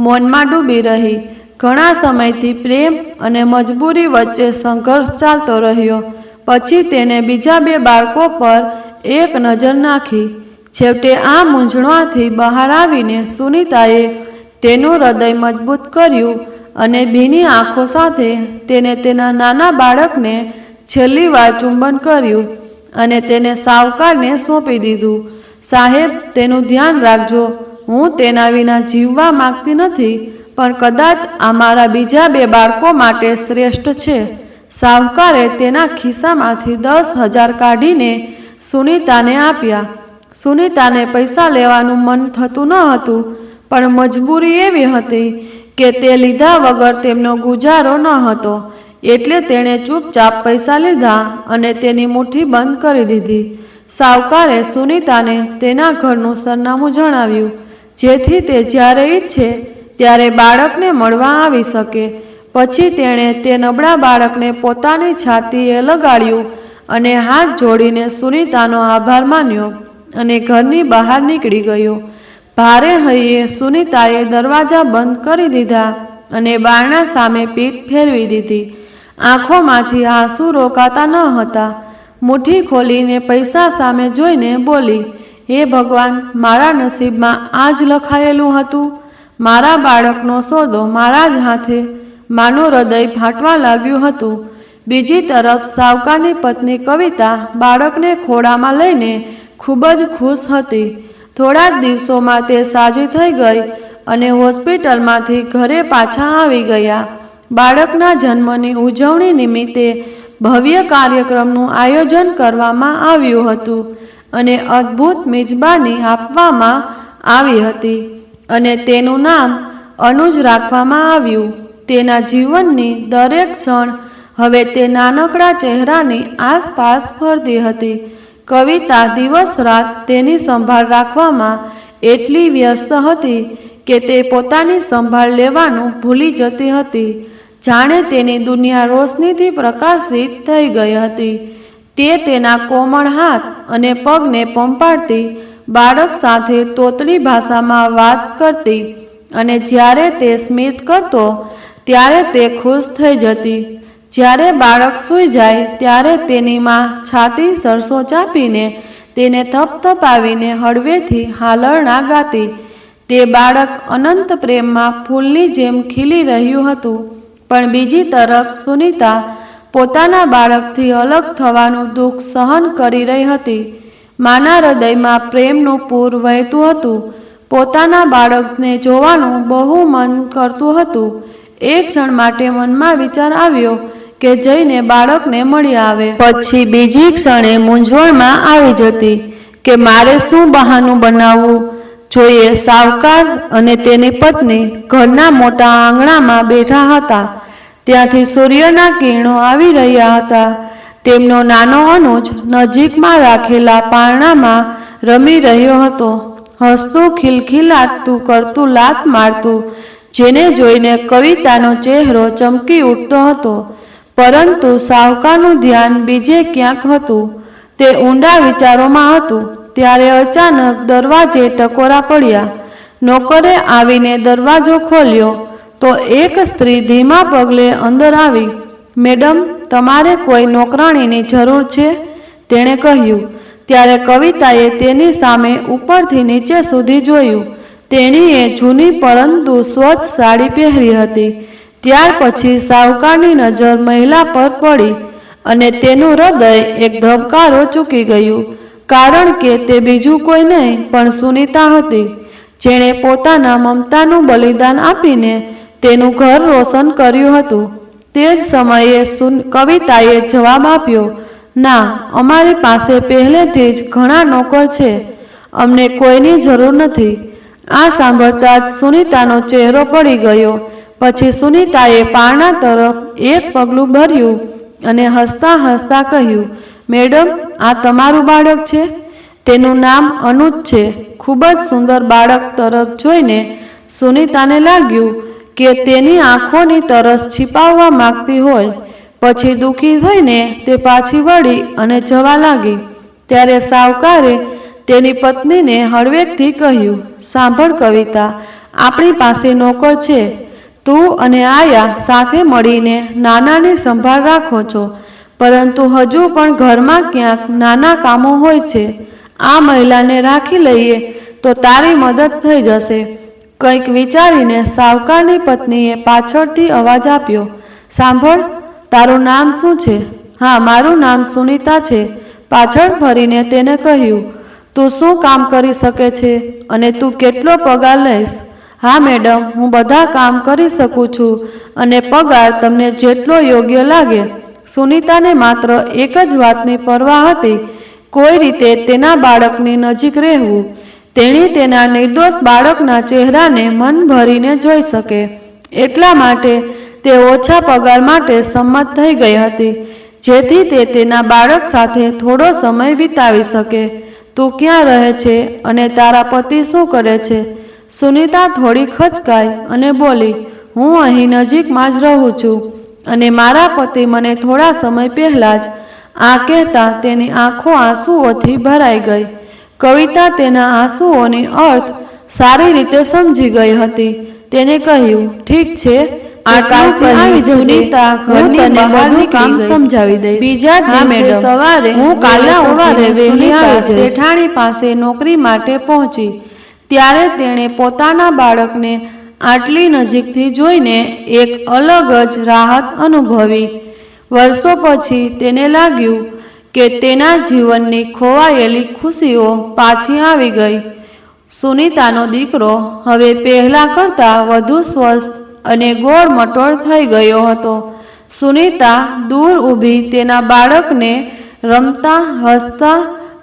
મૌનમાં ડૂબી રહી. ઘણા સમયથી પ્રેમ અને મજબૂરી વચ્ચે સંઘર્ષ ચાલતો રહ્યો. પછી તેને બીજા 2 બાળકો પર એક નજર નાખી. છેવટે આ મૂંઝવણથી બહાર આવીને સુનીતાએ તેનું હૃદય મજબૂત કર્યું અને ભીની આંખો સાથે તેને તેના નાના બાળકને છેલ્લી વાર ચુંબન કર્યું અને તેને સાવકારને સોંપી દીધું. સાહેબ, તેનું ધ્યાન રાખજો. હું તેના વિના જીવવા માંગતી નથી, પણ કદાચ આ મારા બીજા 2 બાળકો માટે શ્રેષ્ઠ છે. સાવકારે તેના ખિસ્સામાંથી 10,000 કાઢીને સુનીતાને આપ્યા. સુનીતાને પૈસા લેવાનું મન થતું ન હતું, પણ મજબૂરી એવી હતી કે તે લીધા વગર તેમનો ગુજારો ન હતો. એટલે તેણે ચૂપચાપ પૈસા લીધા અને તેની મુઠ્ઠી બંધ કરી દીધી. સાવકારે સુનીતાને તેના ઘરનું સરનામું જણાવ્યું, જેથી તે જ્યારે ઈચ્છે ત્યારે બાળકને મળવા આવી શકે. પછી તેણે તે નબળા બાળકને પોતાની છાતીએ લગાડ્યું અને હાથ જોડીને સુનીતાનો આભાર માન્યો અને ઘરની બહાર નીકળી ગયો. ભારે હૈયે સુનીતાએ દરવાજા બંધ કરી દીધા અને બારણા સામે પીઠ ફેરવી દીધી. આંખોમાંથી આંસુ રોકાતા ન હતા. મુઠ્ઠી ખોલીને પૈસા સામે જોઈને બોલી, હે ભગવાન, મારા નસીબમાં આ જ લખાયેલું હતું. મારા બાળકનો સોદો મારા જ હાથે. માનું હૃદય ફાટવા લાગ્યું હતું. બીજી તરફ સાવકારની પત્ની કવિતા બાળકને ખોળામાં લઈને ખૂબ જ ખુશ હતી. થોડા જ દિવસોમાં તે સાજી થઈ ગઈ અને હોસ્પિટલમાંથી ઘરે પાછા આવી ગયા. બાળકના જન્મની ઉજવણી નિમિત્તે ભવ્ય કાર્યક્રમનું આયોજન કરવામાં આવ્યું હતું અને અદ્ભુત મિજબાની આપવામાં આવી હતી અને તેનું નામ અનુજ રાખવામાં આવ્યું. તેના જીવનની દરેક ક્ષણ હવે તે નાનકડા ચહેરાની આસપાસ ફરતી હતી. કવિતા દિવસ રાત તેની સંભાળ રાખવામાં એટલી વ્યસ્ત હતી કે તે પોતાની સંભાળ લેવાનું ભૂલી જતી હતી. જાણે તેની દુનિયા રોશનીથી પ્રકાશિત થઈ ગઈ હતી. તે તેના કોમળ હાથ અને પગને પંપાળતી, બાળક સાથે તોતડી ભાષામાં વાત કરતી અને જ્યારે તે સ્મિત કરતો ત્યારે તે ખુશ થઈ જતી. જ્યારે બાળક સૂઈ જાય ત્યારે તેની માં છાતી સરસો ચાપીને તેને થપથપાવીને હળવેથી હાલરણા ગાતી. તે બાળક અનંત પ્રેમમાં ફૂલની જેમ ખીલી રહ્યું હતું. પણ બીજી તરફ સુનીતા પોતાના બાળકથી અલગ થવાનું દુઃખ સહન કરી રહી હતી. માના હૃદયમાં પ્રેમનું પૂર વહેતું હતું. પોતાના બાળકને જોવાનું બહુ મન કરતું હતું. એક ક્ષણ માટે મનમાં વિચાર આવ્યો કે જઈને બાળકને મળી આવે. પછી બીજી ક્ષણે મૂંઝવણમાં આવી જતી કે મારે શું બહાનું બનાવવું જોઈએ. સાવકાર અને તેની પત્ની ઘરના મોટા આંગણામાં બેઠા હતા. ત્યાંથી સૂર્યના કિરણો આવી રહ્યા હતા. તેમનો નાનો અનુજ નજીકમાં રાખેલા પારણામાં રમી રહ્યો હતો. હસતું, ખિલખિલાતું કરતું, લાત મારતું, જેને જોઈને કવિતાનો ચહેરો ચમકી ઉઠતો હતો. પરંતુ સાવકારનું ધ્યાન બીજે ક્યાંક હતું. તે ઊંડા વિચારોમાં હતું. ત્યારે અચાનક દરવાજે ટકોરા પડ્યા. નોકરે આવીને દરવાજો ખોલ્યો તો એક સ્ત્રી ધીમા પગલે અંદર આવી. મેડમ, તમારે કોઈ નોકરાણીની જરૂર છે? તેણે કહ્યું. ત્યારે કવિતાએ તેની સામે ઉપરથી નીચે સુધી જોયું. તેણીએ જૂની પરંતુ સ્વચ્છ સાડી પહેરી હતી. ત્યાર પછી સાવકારની નજર મહિલા પર પડી અને તેનું હૃદય એક ધબકારો ચૂકી ગયું. કારણ કે તે બીજું કોઈ નહીં પણ સુનીતા હતી, જેણે પોતાના મમતાનું બલિદાન આપીને તેનું ઘર રોશન કર્યું હતું. તે જ સમયે કવિતાએ જવાબ આપ્યો, ના, અમારી પાસે પહેલેથી જ ઘણા નોકર છે. અમને કોઈની જરૂર નથી. આ સાંભળતા જ સુનીતાનો ચહેરો પડી ગયો. પછી સુનીતાએ પારણા તરફ એક પગલું ભર્યું અને હસતા હસતા કહ્યું, મેડમ, આ તમારું બાળક છે? તેનું નામ અનુજ છે. ખૂબ જ સુંદર બાળક તરફ જોઈને સુનીતાને લાગ્યું કે તેની આંખોની તરસ छिपाવવા માંગતી હોય. પછી દુઃખી થઈને તે પાછી વળી અને જવા લાગી. ત્યારે સાવકારે તેની પત્નીને હળવેકથી કહ્યું, સાંભળ કવિતા, આપણી પાસે નોકર છે. તું અને આયા સાથે મળીને નાનાની સંભાળ રાખો છો, પરંતુ હજુ પણ ઘરમાં ક્યાંક નાના કામો હોય છે. આ મહિલાને રાખી લઈએ તો તારી મદદ થઈ જશે. કંઈક વિચારીને સાવકારની પત્નીએ પાછળથી અવાજ આપ્યો, સાંભળ, તારું નામ શું છે? હા, મારું નામ સુનીતા છે. પાછળ ફરીને તેને કહ્યું, તું શું કામ કરી શકે છે અને તું કેટલો પગાર લઈશ? હા મેડમ, હું બધા કામ કરી શકું છું અને પગાર તમને જેટલો યોગ્ય લાગે. સુનીતાને માત્ર એક જ વાતની પરવા હતી, કોઈ રીતે તેના બાળકની નજીક રહેવું. તેણી તેના નિર્દોષ બાળકના ચહેરાને મન ભરીને જોઈ શકે. એટલા માટે તે ઓછા પગાર માટે સંમત થઈ ગઈ હતી, જેથી તે તેના બાળક સાથે થોડો સમય વિતાવી શકે. તું ક્યાં રહે છે અને તારા પતિ શું કરે છે? સુનીતા થોડી ખચકાઈ અને બોલી, હું અહીં નજીકમાં જ રહું છું અને મારા પતિ મને થોડા સમય પહેલાં જ. આ કહેતા તેની આંખો આંસુઓથી ભરાઈ ગઈ. કવિતા તેના આંસુઓની અર્થ સારી રીતે સમજી ગઈ હતી. તેને કહ્યું, ઠીક છે, આટલું કહી સુનીતા ઘરની બહારનું કામ સમજાવી દઈશ. બીજા દિવસે સવારે હું કાલે સવારે વહેલી શેઠાણી પાસે નોકરી માટે પહોંચી. ત્યારે તેણે પોતાના બાળકને આટલી નજીકથી જોઈને એક અલગ જ રાહત અનુભવી. વર્ષો પછી તેને લાગ્યું કે તેના જીવનની ખોવાયેલી ખુશીઓ પાછી આવી ગઈ. સુનીતાનો દીકરો હવે પહેલા કરતાં વધુ સ્વસ્થ અને ગોળ મટોળ થઈ ગયો હતો. સુનીતા દૂર ઊભી તેના બાળકને રમતા, હસતા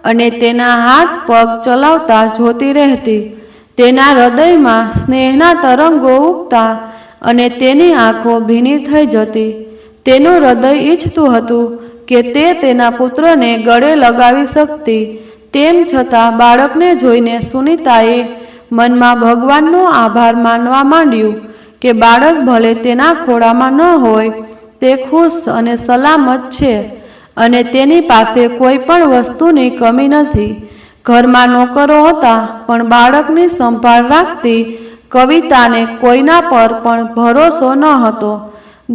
અને તેના હાથ પગ ચલાવતા જોતી રહેતી. તેના હૃદયમાં સ્નેહના તરંગો ઉગતા અને તેની આંખો ભીની થઈ જતી. તેનું હૃદય ઈચ્છતું હતું કે તે તેના પુત્રને ગળે લગાવી શકતી. તેમ છતાં બાળકને જોઈને સુનીતાએ મનમાં ભગવાનનો આભાર માનવા માંડ્યું કે બાળક ભલે તેના ખોળામાં ન હોય, તે ખુશ અને સલામત છે અને તેની પાસે કોઈ પણ વસ્તુની કમી નથી. ઘરમાં નોકરો હતા, પણ બાળકની સંભાળ રાખતી કવિતાને કોઈના પર પણ ભરોસો ન હતો.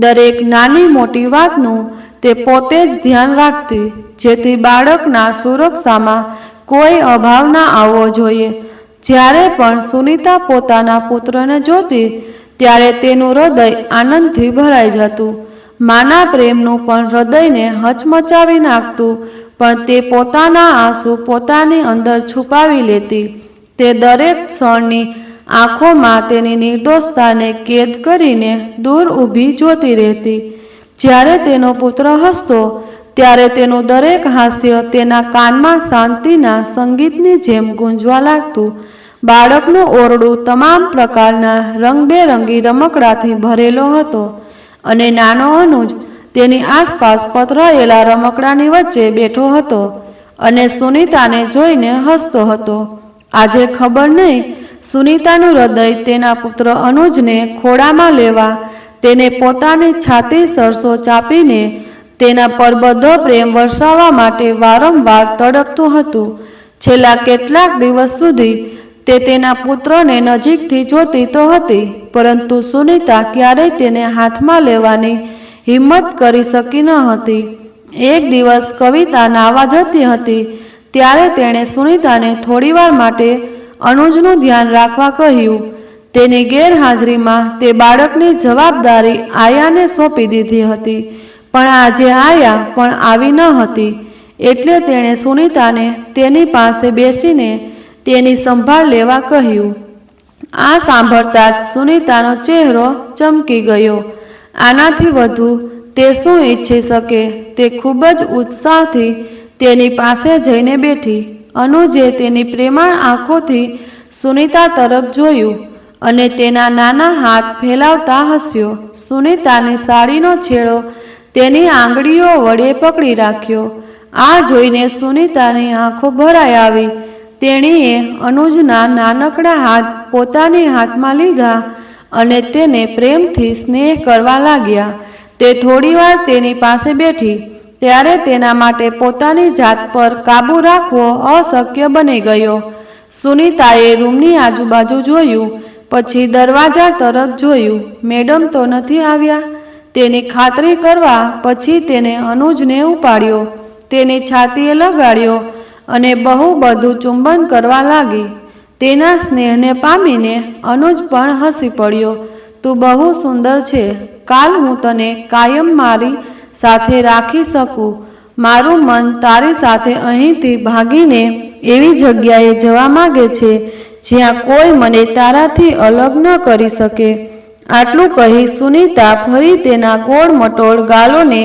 દરેક નાની મોટી વાતનું તે પોતે જ ધ્યાન રાખતી, જેથી બાળકના સુરક્ષામાં કોઈ અભાવ ના આવવો જોઈએ. જ્યારે પણ સુનીતા પોતાના પુત્રને જોતી, ત્યારે તેનું હૃદય આનંદથી ભરાઈ જતું. માના પ્રેમનું પણ હૃદયને હચમચાવી નાખતું, પણ તે પોતાના આંસુ પોતાની અંદર છુપાવી લેતી. તે દરેક ક્ષણની આંખોમાં તેની નિર્દોષતાને કેદ કરીને દૂર ઊભી જોતી રહેતી. જ્યારે તેનો પુત્ર હસતો, ત્યારે તેનું દરેક હાસ્ય તેના કાનમાં શાંતિના સંગીતની જેમ ગુંજવા લાગતું. બાળકનું ઓરડું તમામ પ્રકારના રંગબેરંગી રમકડાથી ભરેલો હતો અને નાનો અનુજ તેની આસપાસ પથરાયેલા રમકડાની વચ્ચે બેઠો હતો અને સુનીતાને જોઈને હસતો હતો. આજે ખબર નહીં સુનીતાનું હૃદય તેના પુત્ર અનુજને ખોળામાં લેવા, તેને પોતાની છાતી સરસો ચાપીને તેના પર બધો પ્રેમ વરસાવવા માટે વારંવાર તડપતું હતું. છેલ્લા કેટલાક દિવસ સુધી તે તેના પુત્રને નજીકથી જોતી તો હતી, પરંતુ સુનીતા ક્યારેય તેને હાથમાં લેવાની હિંમત કરી શકી ન હતી. એક દિવસ કવિતા નાહવા જતી હતી, ત્યારે તેણે સુનીતાને થોડીવાર માટે અનુજનું ધ્યાન રાખવા કહ્યું. તેની ગેરહાજરીમાં તે બાળકની જવાબદારી આયાને સોંપી દીધી હતી, પણ આજે આયા પણ આવી ન હતી. એટલે તેણે સુનીતાને તેની પાસે બેસીને તેની સંભાળ લેવા કહ્યું. આ સાંભળતા જ સુનીતાનો ચહેરો ચમકી ગયો. આનાથી વધુ તે શું ઈચ્છી શકે? તે ખૂબ જ ઉત્સાહથી તેની પાસે જઈને બેઠી. અનુજે તેની પ્રેમાળ આંખોથી સુનીતા તરફ જોયું અને તેના નાના હાથ ફેલાવતા હસ્યો. સુનીતાની સાડીનો છેડો તેની આંગળીઓ વડે પકડી રાખ્યો. આ જોઈને સુનીતાની આંખો ભરાઈ આવી. તેણીએ અનુજના નાનકડા હાથ પોતાની હાથમાં લીધા અને તેને પ્રેમથી સ્નેહ કરવા લાગ્યા. તે થોડીવાર તેની પાસે બેઠી, ત્યારે તેના માટે પોતાની જાત પર કાબૂ રાખવો અશક્ય બની ગયો. સુનીતાએ રૂમની આજુબાજુ જોયું, પછી દરવાજા તરફ જોયું. મેડમ તો નથી આવ્યા? તેની ખાતરી કરવા પછી તેને અનુજને ઉપાડ્યો, તેની છાતીએ લગાડ્યો અને બહુ બધું ચુંબન કરવા લાગી. તેના સ્નેહને પામીને અનુજ પણ હસી પડ્યો. તું બહુ સુંદર છે. કાલ હું તને કાયમ મારી સાથે રાખી શકું. મારું મન તારી સાથે અહીંથી ભાગીને એવી જગ્યાએ જવા માંગે છે જ્યાં કોઈ મને તારાથી અલગ ન કરી શકે. આટલું કહી સુનીતા ફરી તેના ગોળ મટોળ ગાલોને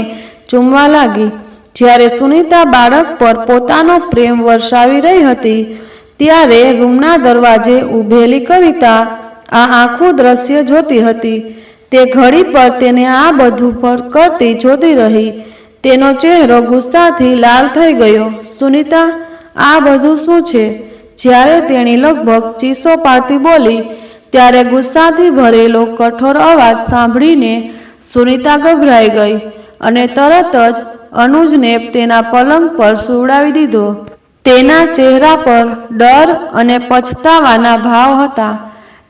ચૂમવા લાગી. જ્યારે સુનીતા બાળક પર પોતાનો પ્રેમ વરસાવી રહી હતી, ત્યારે રૂમના દરવાજે ઊભેલી કવિતા આ આખું દ્રશ્ય જોતી હતી. તે ઘડી પર તેને આ બધું પર કરતી જોતી રહી. તેનો ચહેરો ગુસ્સાથી લાલ થઈ ગયો. સુનીતા, આ બધું શું છે? જ્યારે તેણી લગભગ ચીસો પાડતી બોલી, ત્યારે ગુસ્સાથી ભરેલો કઠોર અવાજ સાંભળીને સુનીતા ગભરાઈ ગઈ અને તરત જ અનુજને તેના પલંગ પર સુવડાવી દીધો. તેના ચહેરા પર ડર અને પછતાવાના ભાવ હતા.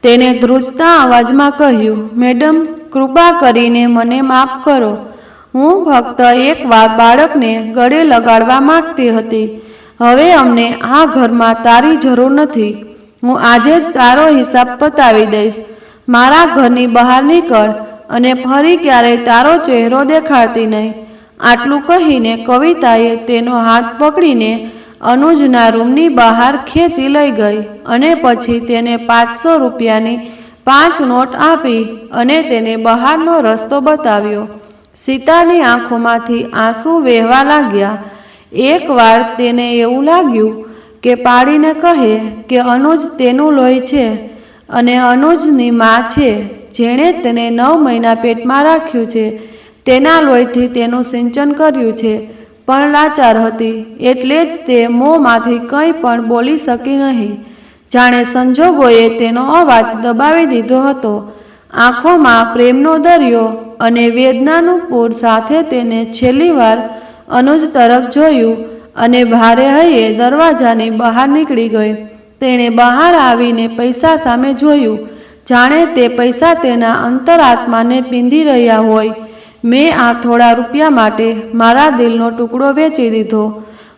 તેને ધ્રુજતા અવાજમાં કહ્યું, મેડમ, કૃપા કરીને મને માફ કરો. હું ફક્ત એકવાર બાળકને ગળે લગાડવા માંગતી હતી. હવે અમને આ ઘરમાં તારી જરૂર નથી. હું આજે જ તારો હિસાબ પતાવી દઈશ. મારા ઘરની બહાર નીકળ અને ફરી ક્યારેય તારો ચહેરો દેખાડતી નહીં. આટલું કહીને કવિતાએ તેનો હાથ પકડીને અનુજના રૂમની બહાર ખેંચી લઈ ગઈ અને પછી તેને 500 રૂપિયાની 5 નોટ આપી અને તેને બહારનો રસ્તો બતાવ્યો. સીતાની આંખોમાંથી આંસુ વહેવા લાગ્યા. એકવાર તેને એવું લાગ્યું કે પાડીને કહે કે અનુજ તેનું લોહી છે અને અનુજની મા છે, જેણે તેને 9 મહિના પેટમાં રાખ્યું છે, તેના લોહીથી તેનું સિંચન કર્યું છે, પણ લાચાર હતી એટલે જ તે મોંમાંથી કંઈ પણ બોલી શકી નહીં. જાણે સંજોગોએ તેનો અવાજ દબાવી દીધો હતો. આંખોમાં પ્રેમનો દરિયો અને વેદનાનું પૂર સાથે તેને છેલ્લી વાર અનુજ તરફ જોયું અને ભારે હૈયે દરવાજાની બહાર નીકળી ગઈ. તેણે બહાર આવીને પૈસા સામે જોયું, જાણે તે પૈસા તેના અંતરાત્માને પીંધી રહ્યા હોય. મેં આ થોડા રૂપિયા માટે મારા દિલનો ટુકડો વેચી દીધો.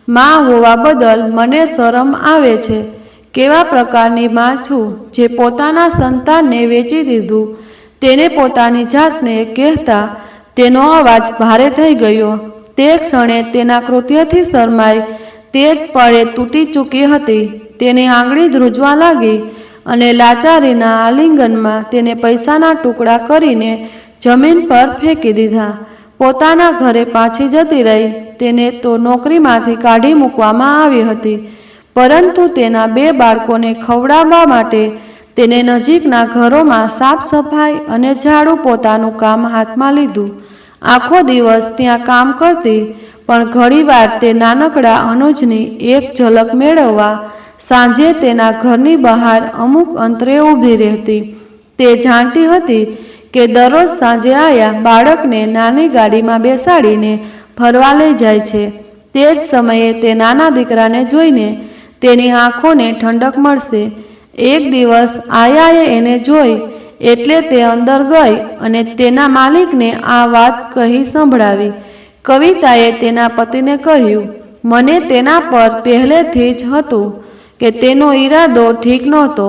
મા હોવા બદલ મને શરમ આવે છે. કેવા પ્રકારની મા છું જે પોતાના સંતાનને વેચી દીધું. તેને પોતાની જાતને કહેતા તેનો અવાજ ભારે થઈ ગયો. તે ક્ષણે તેના કૃત્યથી શરમાઈ તે જ પળે તૂટી ચૂકી હતી. તેની આંગળી ધ્રુજવા લાગી અને લાચારીના આલિંગનમાં તેને પૈસાના ટુકડા કરીને જમીન પર ફેંકી દીધા. પોતાના ઘરે પાછી જતી રહી. તેને તો નોકરીમાંથી કાઢી મૂકવામાં આવી હતી, પરંતુ તેના 2 બાળકોને ખવડાવવા માટે તેને નજીકના ઘરોમાં સાફ સફાઈ અને ઝાડુ પોતાનું કામ હાથમાં લીધું. આખો દિવસ ત્યાં કામ કરતી, પણ ઘણીવાર તે નાનકડા અનુજની એક ઝલક મેળવવા સાંજે તેના ઘરની બહાર અમુક અંતરે ઊભી રહેતી. તે જાણતી હતી કે દરરોજ સાંજે આયા બાળકને નાની ગાડીમાં બેસાડીને ફરવા લઈ જાય છે. તે જ સમયે તે નાના દીકરાને જોઈને તેની આંખોને ઠંડક મળશે. એક દિવસ આયાએ એને જોઈ એટલે તે અંદર ગઈ અને તેના માલિકને આ વાત કહી સંભળાવી. કવિતાએ તેના પતિને કહ્યું, મને તેના પર પહેલેથી જ હતું કે તેનો ઈરાદો ઠીક નહોતો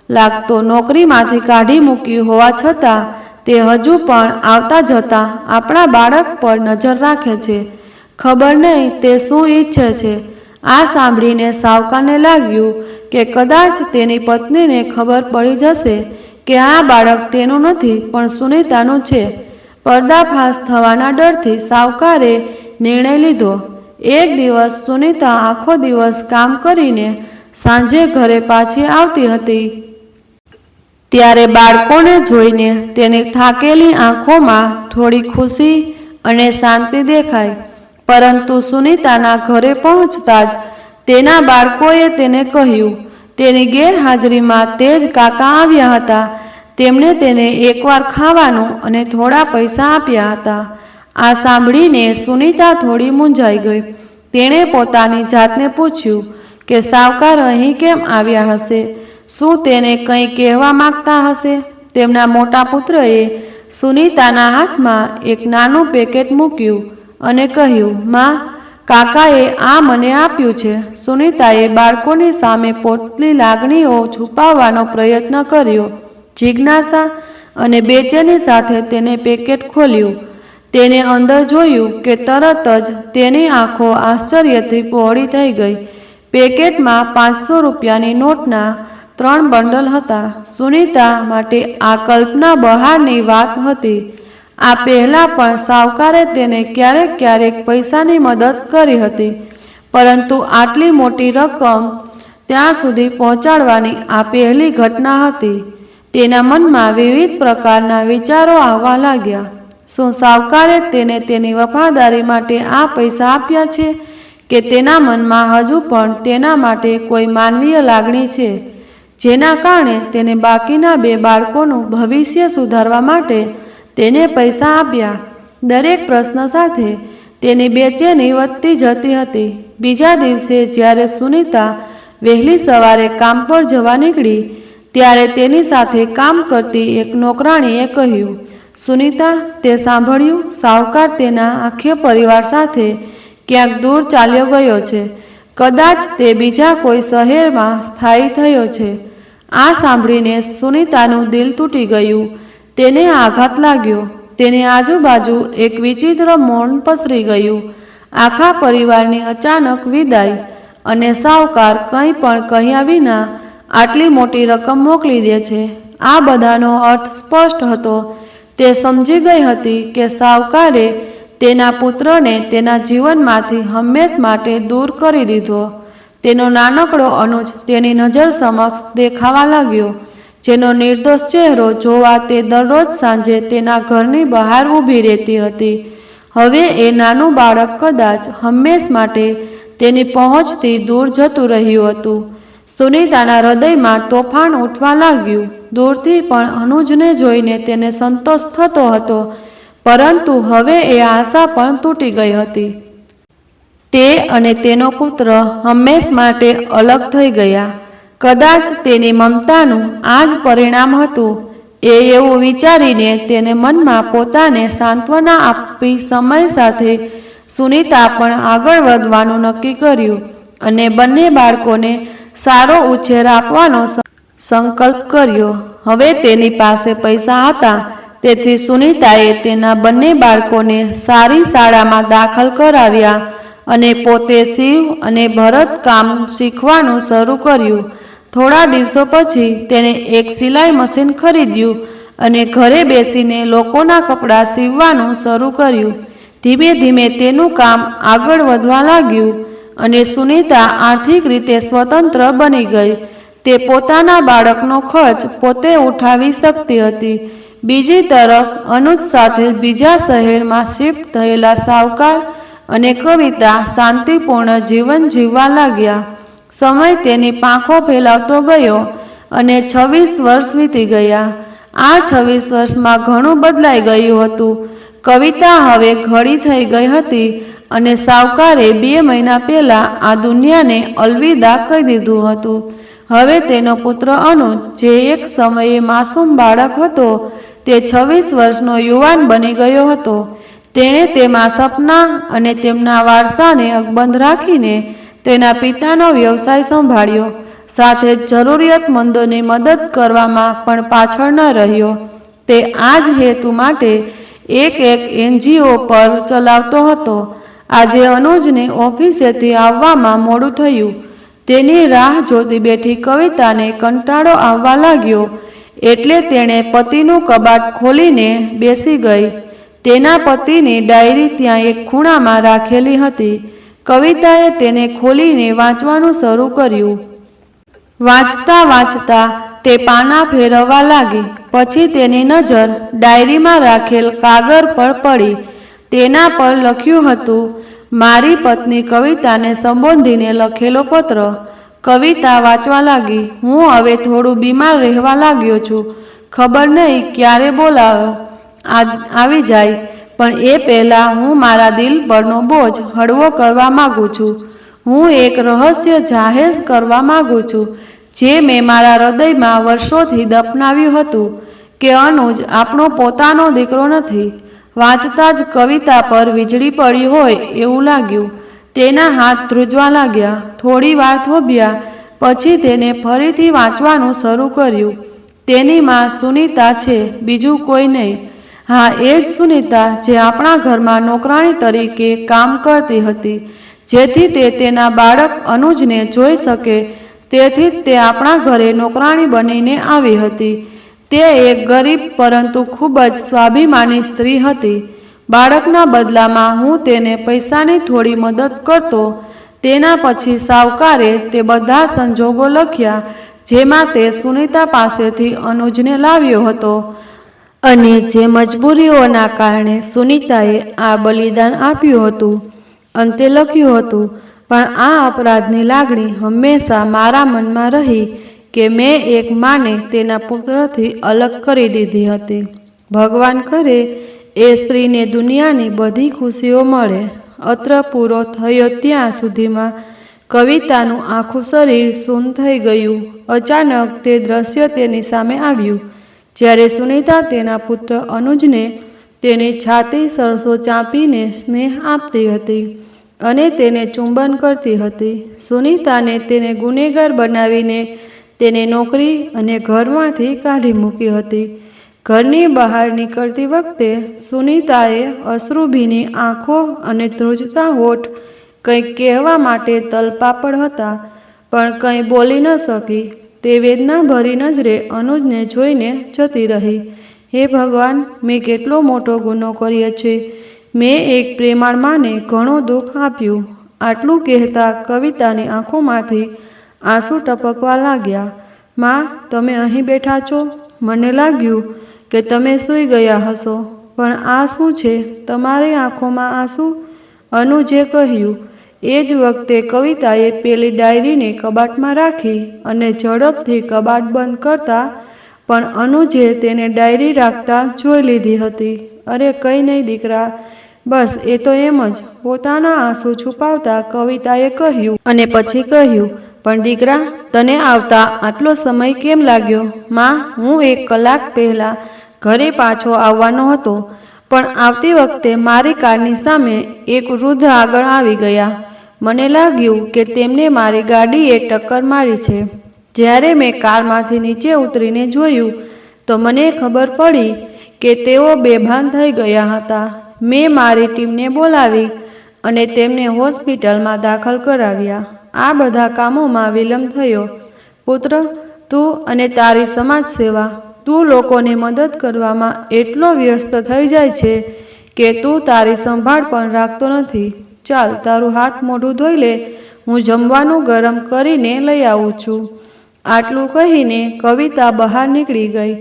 લાગતો. નોકરીમાંથી કાઢી મૂકી હોવા છતાં તે હજુ પણ આવતા જતા આપણા બાળક પર નજર રાખે છે. ખબર નહીં તે શું ઈચ્છે છે. આ સાંભળીને સાવકારને લાગ્યું કે કદાચ તેની પત્નીને ખબર પડી જશે કે આ બાળક તેનું નથી પણ સુનીતાનું છે. પર્દાફાશ થવાના ડરથી સાવકારે નિર્ણય લીધો. એક દિવસ સુનીતા આખો દિવસ કામ કરીને સાંજે ઘરે પાછી આવતી હતી. ત્યારે બાળકોને જોઈને તેની થાકેલી આંખોમાં થોડી ખુશી અને શાંતિ દેખાઈ. પરંતુ સુનીતાના ઘરે પહોંચતા જ તેના બાળકોએ તેને કહ્યું. તેની ગેરહાજરીમાં તે જ કાકા આવ્યા હતા. તેમણે તેને એકવાર ખાવાનું અને થોડા પૈસા આપ્યા હતા. આ સાંભળીને સુનીતા થોડી મૂંઝાઈ ગઈ. તેણે પોતાની જાતને પૂછ્યું કે સાવકાર અહીં કેમ આવ્યા હશે? શું તેને કંઈ કહેવા માગતા હશે? તેમના મોટા પુત્રએ સુનીતાના હાથમાં એક નાનું પેકેટ મૂક્યું અને કહ્યું, માં, કાકાએ આ મને આપ્યું છે. સુનીતાએ બાળકોની સામે પોતલી લાગણીઓ છુપાવવાનો પ્રયત્ન કર્યો. જિજ્ઞાસા અને બેચેની સાથે તેને પેકેટ ખોલ્યું. તેને અંદર જોયું કે તરત જ તેની આંખો આશ્ચર્યથી પહોળી થઈ ગઈ. પેકેટમાં 500 રૂપિયાની નોટના 3 બંડલ હતા. સુનીતા માટે આ કલ્પના બહારની વાત હતી. આ પહેલાં પણ સાવકારે તેને ક્યારેક ક્યારેક પૈસાની મદદ કરી હતી, પરંતુ આટલી મોટી રકમ ત્યાં સુધી પહોંચાડવાની આ પહેલી ઘટના હતી. તેના મનમાં વિવિધ પ્રકારના વિચારો આવવા લાગ્યા. શું સાવકારે તેને તેની વફાદારી માટે આ પૈસા આપ્યા છે કે તેના મનમાં હજુ પણ તેના માટે કોઈ માનવીય લાગણી છે, જેના કારણે તેને બાકીના 2 બાળકોનું ભવિષ્ય સુધારવા માટે તેને પૈસા આપ્યા? દરેક પ્રશ્ન સાથે તેની બેચેની વધતી જતી હતી. બીજા દિવસે જ્યારે સુનીતા વહેલી સવારે કામ પર જવા નીકળી ત્યારે તેની સાથે કામ કરતી એક નોકરાણીએ કહ્યું, સુનીતા, તે સાંભળ્યું? સાવકાર તેના આખા પરિવાર સાથે ક્યાંક દૂર ચાલ્યો ગયો છે. કદાચ તે બીજા કોઈ શહેરમાં સ્થાયી થયો છે. આ સાંભળીને સુનીતાનું દિલ તૂટી ગયું. તેને આઘાત લાગ્યો. તેની આજુબાજુ એક વિચિત્ર મૌન પસરી ગયું. આખા પરિવારની અચાનક વિદાય. અને સાવકાર કંઈ પણ કહ્યા વિના આટલી મોટી રકમ મોકલી દે છે. આ બધાનો અર્થ સ્પષ્ટ હતો. તે સમજી ગઈ હતી કે સાવકારે તેના પુત્રને તેના જીવનમાંથી હંમેશ માટે દૂર કરી દીધો. તેનો નાનકડો અનુજ તેની નજર સમક્ષ દેખાવા લાગ્યો, જેનો નિર્દોષ ચહેરો જોવા તે દરરોજ સાંજે તેના ઘરની બહાર ઊભી રહેતી હતી. હવે એ નાનું બાળક કદાચ હંમેશ માટે તેની પહોંચથી દૂર જતું રહ્યું હતું. સુનીતાના હૃદયમાં તોફાન ઉઠવા લાગ્યું. દૂરથી પણ અનુજને જોઈને તેને સંતોષ થતો હતો, પરંતુ હવે એ આશા પણ તૂટી ગઈ હતી. તે અને તેનો પુત્ર હંમેશ માટે અલગ થઈ ગયા. કદાચ તેની મમતાનું આ જ પરિણામ હતું. એ એવું વિચારીને તેને મનમાં પોતાને સાંત્વના આપી સમય સાથે સુનીતા પણ આગળ વધવાનું નક્કી કર્યું અને બંને બાળકોને સારો ઉછેર આપવાનો સંકલ્પ કર્યો. હવે તેની પાસે પૈસા હતા, તેથી સુનીતાએ તેના બંને બાળકોને સારી શાળામાં દાખલ કરાવ્યા અને પોતે સીવ અને ભરત કામ શીખવાનું શરૂ કર્યું. થોડા દિવસો પછી તેણે એક સિલાઈ મશીન ખરીદ્યું અને ઘરે બેસીને લોકોના કપડાં સીવવાનું શરૂ કર્યું. ધીમે ધીમે તેનું કામ આગળ વધવા લાગ્યું અને સુનીતા આર્થિક રીતે સ્વતંત્ર બની ગઈ. તે પોતાના બાળકનો ખર્ચ પોતે ઉઠાવી શકતી હતી. બીજી તરફ અનુજ સાથે બીજા શહેરમાં શિફ્ટ થયેલા સાવકાર અને કવિતા શાંતિપૂર્ણ જીવન જીવવા લાગ્યા. સમય તેની પાંખો ફેલાવતો ગયો અને 26 વર્ષ વીતી ગયા. આ 26 વર્ષમાં ઘણું બદલાઈ ગયું હતું. કવિતા હવે ઘડી થઈ ગઈ હતી અને સાવકારે 2 મહિના પહેલા આ દુનિયાને અલવિદા કહી દીધું હતું. હવે તેનો પુત્ર અનુજ, જે એક સમયે માસૂમ બાળક હતો, તે 26 વર્ષનો યુવાન બની ગયો હતો. તેણે તેમાં સપના અને તેમના વારસાને અકબંધ રાખીને તેના પિતાનો વ્યવસાય સંભાળ્યો. સાથે જ જરૂરિયાતમંદોની મદદ કરવામાં પણ પાછળ ન રહ્યો. તે આ જ હેતુ માટે એક NGO પર ચલાવતો હતો. આજે અનુજને ઓફિસેથી આવવામાં મોડું થયું. તેની રાહ જોતી બેઠી કવિતાને કંટાળો આવવા લાગ્યો, એટલે તેણે પતિનું કબાટ ખોલીને બેસી ગઈ. તેના પતિની ડાયરી ત્યાં એક ખૂણામાં રાખેલી હતી. કવિતાએ તેને ખોલીને વાંચવાનું શરૂ કર્યું. વાંચતા વાંચતા તે પાના ફેરવવા લાગી. પછી તેની નજર ડાયરીમાં રાખેલ કાગળ પર પડી. તેના પર લખ્યું હતું, મારી પત્ની કવિતાને સંબોધીને લખેલો પત્ર. કવિતા વાંચવા લાગી. હું હવે થોડું બીમાર રહેવા લાગ્યો છું. ખબર નહીં ક્યારે બોલાવો આવી જાય, પણ એ પહેલાં હું મારા દિલ પરનો બોજ હળવો કરવા માગું છું. હું એક રહસ્ય જાહેર કરવા માગું છું, જે મેં મારા હૃદયમાં વર્ષોથી દફનાવ્યું હતું, કે અનુજ આપણો પોતાનો દીકરો નથી. વાંચતા જ કવિતા પર વીજળી પડી હોય એવું લાગ્યું. તેના હાથ ધ્રુજવા લાગ્યા. થોડી વાર થોભ્યા પછી તેને ફરીથી વાંચવાનું શરૂ કર્યું. તેની માં સુનીતા છે, બીજું કોઈ નહીં. હા, એ જ સુનીતા જે આપણા ઘરમાં નોકરાણી તરીકે કામ કરતી હતી. જેથી તે તેના બાળક અનુજને જોઈ શકે, તેથી જ તે આપણા ઘરે નોકરાણી બનીને આવી હતી. તે એક ગરીબ પરંતુ ખૂબ જ સ્વાભિમાની સ્ત્રી હતી. બાળકના બદલામાં હું તેને પૈસાની થોડી મદદ કરતો. તેના પછી સાવકારે તે બધા સંજોગો લખ્યા, જેમાં તે સુનીતા પાસેથી અનુજને લાવ્યો હતો અને જે મજબૂરીઓના કારણે સુનીતાએ આ બલિદાન આપ્યું હતું. અંતે લખ્યું હતું, પણ આ અપરાધની લાગણી હંમેશા મારા મનમાં રહી કે મેં એક માને તેના પુત્રથી અલગ કરી દીધી હતી. ભગવાન કરે એ સ્ત્રીને દુનિયાની બધી ખુશીઓ મળે. અત્ર પૂરો થયો ત્યાં સુધીમાં કવિતાનું આખું શરીર સૂન થઈ ગયું. અચાનક તે દ્રશ્ય તેની સામે આવ્યું, જ્યારે સુનીતા તેના પુત્ર અનુજને તેની છાતી સરસો ચાંપીને સ્નેહ આપતી હતી અને તેને ચુંબન કરતી હતી. સુનીતાને તેને ગુનેગાર બનાવીને તેને નોકરી અને ઘરમાંથી કાઢી મૂકી હતી. ઘરની બહાર નીકળતી વખતે સુનીતાએ અશ્રુભીની આંખો અને ધ્રુજતા હોઠ કંઈક કહેવા માટે તલપાપડ હતા, પણ કંઈ બોલી ન શકી. તે વેદના ભરી નજરે અનુજને જોઈને જતી રહી. હે ભગવાન, મેં કેટલો મોટો ગુનો કર્યો છે. મેં એક પ્રેમાળ માને ઘણું દુઃખ આપ્યું. આટલું કહેતા કવિતાની આંખોમાંથી આંસુ ટપકવા લાગ્યા. માં, તમે અહીં બેઠા છો? મને લાગ્યું કે તમે સૂઈ ગયા હશો, પણ આ શું છે તમારી આંખોમાં આંસુ? અનુજે કહ્યું. એ જ વખતે કવિતાએ પેલી ડાયરીને કબાટમાં રાખી અને ઝડપથી કબાટ બંધ કરતા પણ અનુજે તેને ડાયરી રાખતા જોઈ લીધી હતી. અરે કંઈ નહીં દીકરા, બસ એ તો એમ જ, પોતાના આંસુ છુપાવતા કવિતાએ કહ્યું. અને પછી કહ્યું, પણ દીકરા, તને આવતા આટલો સમય કેમ લાગ્યો? માં, હું 1 કલાક પહેલાં ઘરે પાછો આવવાનો હતો, પણ આવતી વખતે મારી કારની સામે એક વૃદ્ધ આગળ આવી ગયા. મને લાગ્યું કે તેમને મારી ગાડીએ ટક્કર મારી છે. જ્યારે મેં કારમાંથી નીચે ઉતરીને જોયું તો મને ખબર પડી કે તેઓ બેભાન થઈ ગયા હતા. મેં મારી ટીમને બોલાવી અને તેમને હોસ્પિટલમાં દાખલ કરાવ્યા. આ બધા કામોમાં વિલંબ થયો. પુત્ર, તું અને તારી સમાજ સેવા, તું લોકોને મદદ કરવામાં એટલો વ્યસ્ત થઈ જાય છે કે તું તારી સંભાળ પણ રાખતો નથી. ચાલ, તારું હાથ મોઢું ધોઈ લે, હું જમવાનું ગરમ કરીને લઈ આવું છું. આટલું કહીને કવિતા બહાર નીકળી ગઈ.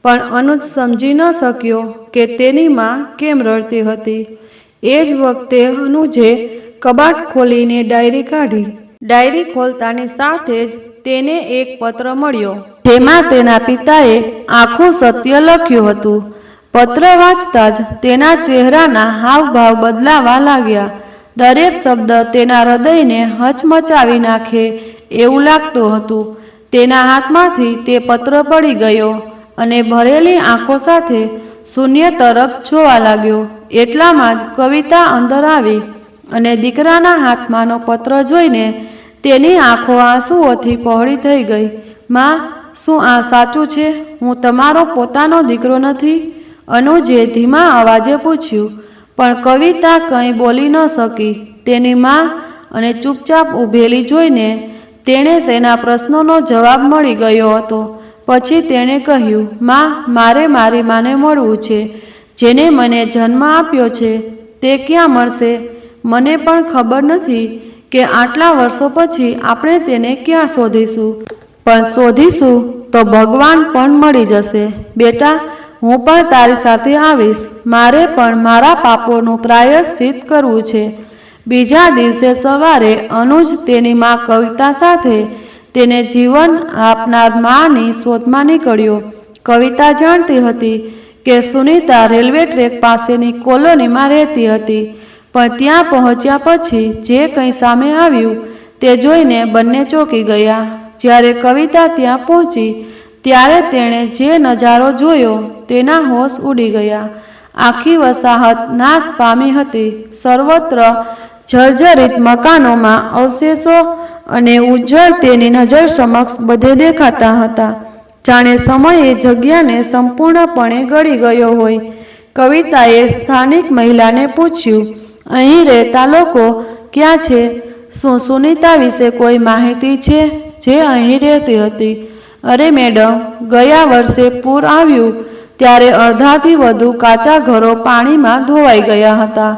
પણ અનુજ સમજી ન શક્યો કે તેની માં કેમ રડતી હતી. એ જ વખતે અનુજે કબાટ ખોલીને ડાયરી કાઢી. ડાયરી ખોલતાની સાથે જ તેને એક પત્ર મળ્યો, જેમાં તેના પિતાએ આખું સત્ય લખ્યું હતું. પત્ર વાંચતા જ તેના ચહેરાના હાવભાવ બદલાવા લાગ્યા. દરેક શબ્દ તેના હૃદયને હચમચાવી નાખે એવું લાગતું હતું. તેના હાથમાંથી તે પત્ર પડી ગયો અને ભરેલી આંખો સાથે શૂન્ય તરફ જોવા લાગ્યો. એટલામાં જ કવિતા અંદર આવી અને દીકરાના હાથમાંનો પત્ર જોઈને તેની આંખો આંસુઓથી પહોળી થઈ ગઈ. માં, શું આ સાચું છે? હું તમારો પોતાનો દીકરો નથી? અનુજે ધીમા અવાજે પૂછ્યું. પણ કવિતા કંઈ બોલી ન શકી. તેની માં અને ચૂપચાપ ઊભેલી જોઈને તેણે તેના પ્રશ્નોનો જવાબ મળી ગયો હતો. પછી તેણે કહ્યું, માં, મારે મારી માને મળવું છે. જેને મને જન્મ આપ્યો છે તે ક્યાં મળશે? મને પણ ખબર નથી કે આટલા વર્ષો પછી આપણે તેને ક્યાં શોધીશું. પણ શોધીશું તો ભગવાન પણ મળી જશે. બેટા, હું પણ તારી સાથે આવીશ. મારે પણ મારા પાપોનું પ્રાયશ્ચિત કરવું છે. બીજા દિવસે સવારે અનુજ તેની માં કવિતા સાથે તેને જીવન આપનાર માની શોધમાં નીકળ્યો. કવિતા જાણતી હતી કે સુનીતા રેલવે ટ્રેક પાસેની કોલોનીમાં રહેતી હતી, પણ ત્યાં પહોંચ્યા પછી જે કંઈ સામે આવ્યું તે જોઈને બંને ચોંકી ગયા. જ્યારે કવિતા ત્યાં પહોંચી ત્યારે તેણે જે નજારો જોયો તેના હોશ ઉડી ગયા. આખી વસાહત નાશ પામી હતી. સર્વત્ર જર્જરિત મકાનોમાં અવશેષો અને ઉજ્જળ તેની નજર સમક્ષ બધે દેખાતા હતા. જાણે સમયે જગ્યાને સંપૂર્ણપણે ગળી ગયો હોય. કવિતાએ સ્થાનિક મહિલાને પૂછ્યું, અહીં રહેતા લોકો ક્યાં છે? શું સુનીતા વિશે કોઈ માહિતી છે જે અહીં રહેતી હતી? અરે મેડમ, ગયા વર્ષે પૂર આવ્યું ત્યારે અડધાથી વધુ કાચા ઘરો પાણીમાં ધોવાઈ ગયા હતા.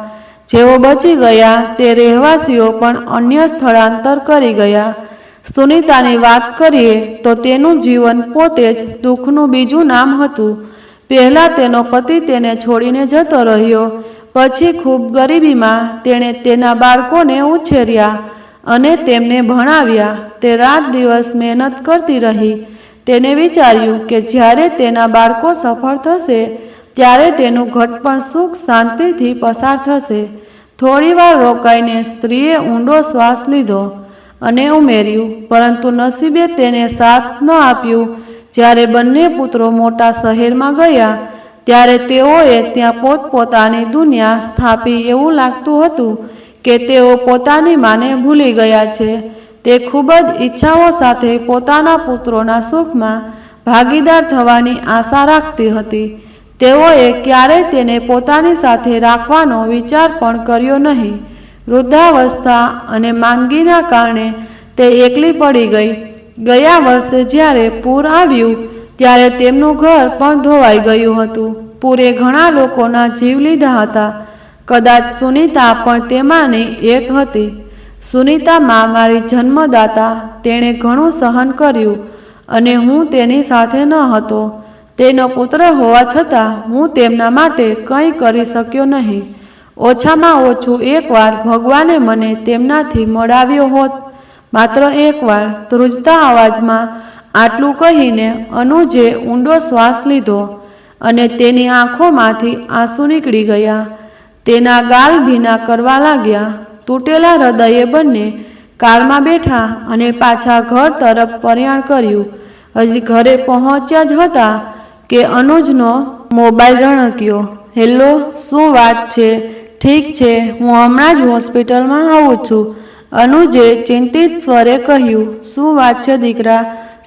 જેઓ બચી ગયા તે રહેવાસીઓ પણ અન્ય સ્થળાંતર કરી ગયા. સુનીતાની વાત કરીએ તો તેનું જીવન પોતે જ દુઃખનું બીજું નામ હતું. પહેલાં તેનો પતિ તેને છોડીને જતો રહ્યો. પછી ખૂબ ગરીબીમાં તેણે તેના બાળકોને ઉછેર્યા અને તેમને ભણાવ્યા. તે રાત દિવસ મહેનત કરતી રહી. તેને વિચાર્યું કે જ્યારે તેના બાળકો સફળ થશે ત્યારે તેનું ઘટપણ સુખ શાંતિથી પસાર થશે. થોડીવાર રોકાઈને સ્ત્રીએ ઊંડો શ્વાસ લીધો અને ઉમેર્યું, પરંતુ નસીબે તેને સાથ ન આપ્યું. જ્યારે બંને પુત્રો મોટા શહેરમાં ગયા ત્યારે તેઓએ ત્યાં પોતપોતાની દુનિયા સ્થાપી. એવું લાગતું હતું કે તેઓ પોતાની માને ભૂલી ગયા છે. તે ખૂબ જ ઈચ્છાઓ સાથે પોતાના પુત્રોના સુખમાં ભાગીદાર થવાની આશા રાખતી હતી. તેઓએ ક્યારેય તેને પોતાની સાથે રાખવાનો વિચાર પણ કર્યો નહીં. વૃદ્ધાવસ્થા અને માંદગીના કારણે તે એકલી પડી ગઈ. ગયા વર્ષે જ્યારે પૂર આવ્યું ત્યારે તેમનું ઘર પણ ધોવાઈ ગયું હતું. પૂરે ઘણા લોકોના જીવ લીધા હતા. કદાચ સુનીતા પણ તેમાંની એક હતી. સુનીતામાં મારી જન્મદાતા, તેણે ઘણું સહન કર્યું અને હું તેની સાથે ન હતો. તેનો પુત્ર હોવા છતાં હું તેમના માટે કંઈ કરી શક્યો નહીં. ઓછામાં ઓછું એકવાર ભગવાને મને તેમનાથી મળાવ્યો હોત, માત્ર એકવાર. ધ્રુજતા અવાજમાં આટલું કહીને અનુજે ઊંડો શ્વાસ લીધો અને તેની આંખોમાંથી આંસુ નીકળી ગયા. તેના ગાલ ભીના કરવા લાગ્યા. તૂટેલા હૃદયે બંને કારમાં બેઠા અને પાછા ઘર તરફ પ્રયાણ કર્યું. હજી ઘરે પહોંચ્યા જ હતા કે અનુજનો મોબાઈલ રણક્યો. હેલો, શું વાત છે? ઠીક છે, હું હમણાં જ હોસ્પિટલમાં આવું છું, અનુજે ચિંતિત સ્વરે કહ્યું. શું વાત છે દીકરા,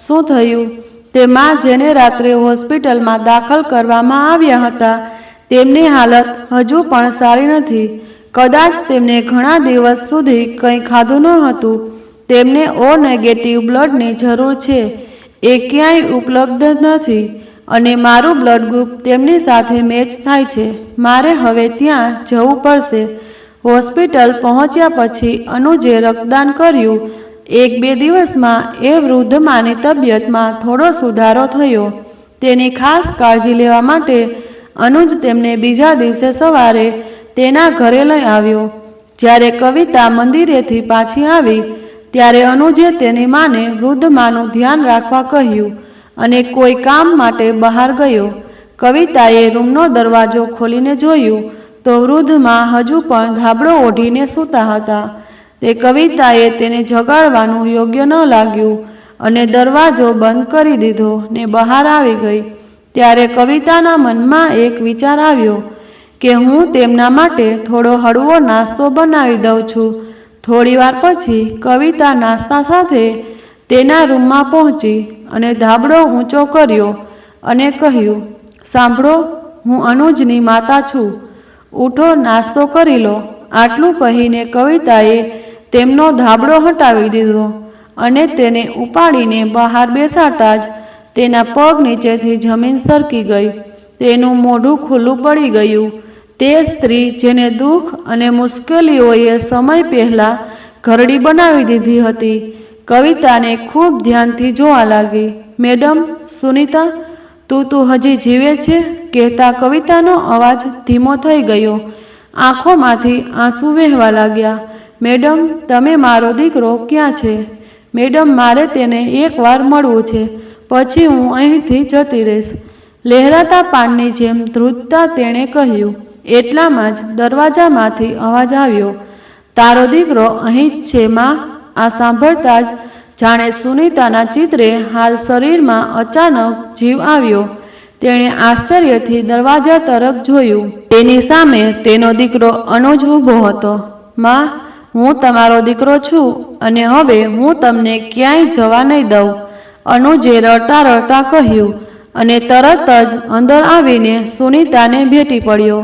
શું થયું? તે માં જેને રાત્રે હોસ્પિટલમાં દાખલ કરવામાં આવ્યા હતા તેમની હાલત હજુ પણ સારી નથી. કદાચ તેમને ઘણા દિવસ સુધી કંઈ ખાધું ન હતું. તેમને ઓ નેગેટિવ બ્લડની જરૂર છે. એ ક્યાંય ઉપલબ્ધ નથી અને મારું બ્લડ ગ્રુપ તેમની સાથે મેચ થાય છે. મારે હવે ત્યાં જવું પડશે. હોસ્પિટલ પહોંચ્યા પછી અનુજે રક્તદાન કર્યું. 1-2 દિવસમાં એ વૃદ્ધ માની તબિયતમાં થોડો સુધારો થયો. તેની ખાસ કાળજી લેવા માટે અનુજ તેમને બીજા દિવસે સવારે તેના ઘરે લઈ આવ્યો. જ્યારે કવિતા મંદિરેથી પાછી આવી ત્યારે અનુજે તેની માને વૃદ્ધ માનું ધ્યાન રાખવા કહ્યું અને કોઈ કામ માટે બહાર ગયો. કવિતાએ રૂમનો દરવાજો ખોલીને જોયું તો વૃદ્ધ માં હજુ પણ ધાબળો ઓઢીને સૂતા હતા. તે કવિતાએ તેને જગાડવાનું યોગ્ય ન લાગ્યું અને દરવાજો બંધ કરી દીધો ને બહાર આવી ગઈ. ત્યારે કવિતાના મનમાં એક વિચાર આવ્યો કે હું તેમના માટે થોડો હળવો નાસ્તો બનાવી દઉં છું. થોડીવાર પછી કવિતા નાસ્તા સાથે તેના રૂમમાં પહોંચી અને ધાબળો ઊંચો કર્યો અને કહ્યું, સાંભળો, હું અનુજની માતા છું, ઉઠો, નાસ્તો કરી લો. આટલું કહીને કવિતાએ તેમનો ધાબળો હટાવી દીધો અને તેને ઉપાડીને બહાર બેસાડતા જ તેના પગ નીચેથી જમીન સરકી ગઈ. તેનું મોઢું ખુલ્લું પડી ગયું. તે સ્ત્રી જેને દુઃખ અને મુશ્કેલીઓએ સમય પહેલાં ઘરડી બનાવી દીધી હતી, કવિતાને ખૂબ ધ્યાનથી જોવા લાગી. મેડમ, સુનીતા, તું હજી જીવે છે? કહેતા કવિતાનો અવાજ ધીમો થઈ ગયો. આંખોમાંથી આંસુ વહેવા લાગ્યા. મેડમ, તમે મારો દીકરો ક્યાં છે? મેડમ, મારે તેને એકવાર મળવું છે, પછી હું અહીંથી જતી રહીશ. લહેરાતા પાનની જેમ ધ્રુજતા તેણે કહ્યું. એટલામાં જ દરવાજામાંથી અવાજ આવ્યો, તારો દીકરો અહીં જ છે માં. આ સાંભળતા જ જાણે સુનીતાના ચિત્રે હાલ શરીરમાં અચાનક જીવ આવ્યો. તેણે આશ્ચર્યથી દરવાજા તરફ જોયું. તેની સામે તેનો દીકરો અનુજ ઊભો હતો. માં, હું તમારો દીકરો છું અને હવે હું તમને ક્યાંય જવા નહીં દઉં, અનુજે રડતા રડતા કહ્યું અને તરત જ અંદર આવીને સુનીતાને ભેટી પડ્યો.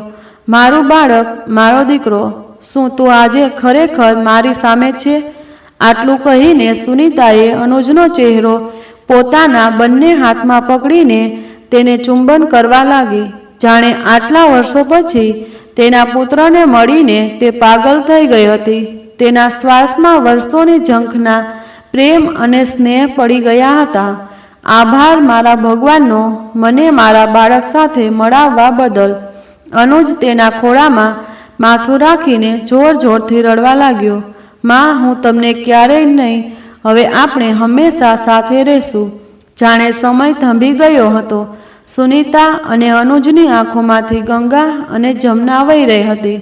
મારું બાળક, મારો દીકરો, શું તું આજે ખરેખર મારી સામે છે? આટલું કહીને સુનીતાએ અનુજનો ચહેરો પોતાના બંને હાથમાં પકડીને તેને ચુંબન કરવા લાગી. જાણે આટલા વર્ષો પછી તેના પુત્રને મળીને તે પાગલ થઈ ગઈ હતી. તેના શ્વાસમાં વર્ષોની ઝંખના પ્રેમ અને સ્નેહ પડી ગયા હતા. આભાર મારા ભગવાનનો, મને મારા બાળક સાથે મળાવવા બદલ. અનુજ તેના ખોળામાં માથું રાખીને જોર જોરથી રડવા લાગ્યો. માં, હું તમને ક્યારેય નહીં, હવે આપણે હંમેશા સાથે રહીશું. જાણે સમય થંભી ગયો હતો. સુનીતા અને અનુજની આંખોમાંથી ગંગા અને જમના વહી રહી હતી.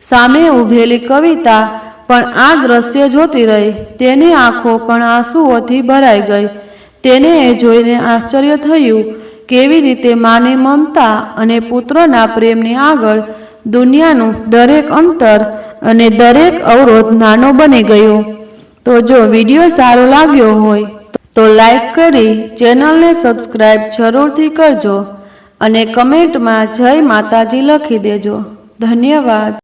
સામે ઊભેલી કવિતા પણ આ દ્રશ્ય જોતી રહી. તેની આંખો પણ આંસુઓથી ભરાઈ ગઈ. તેને એ જોઈને આશ્ચર્ય થયું કેવી રીતે માની મમતા અને પુત્રના પ્રેમની આગળ દુનિયાનું દરેક અંતર અને દરેક અવરોધ નાનો બની ગયો. તો જો વિડીયો સારો લાગ્યો હોય તો લાઈક કરી ચેનલને સબસ્ક્રાઈબ જરૂરથી કરજો અને કમેન્ટમાં જય માતાજી લખી દેજો. ધન્યવાદ.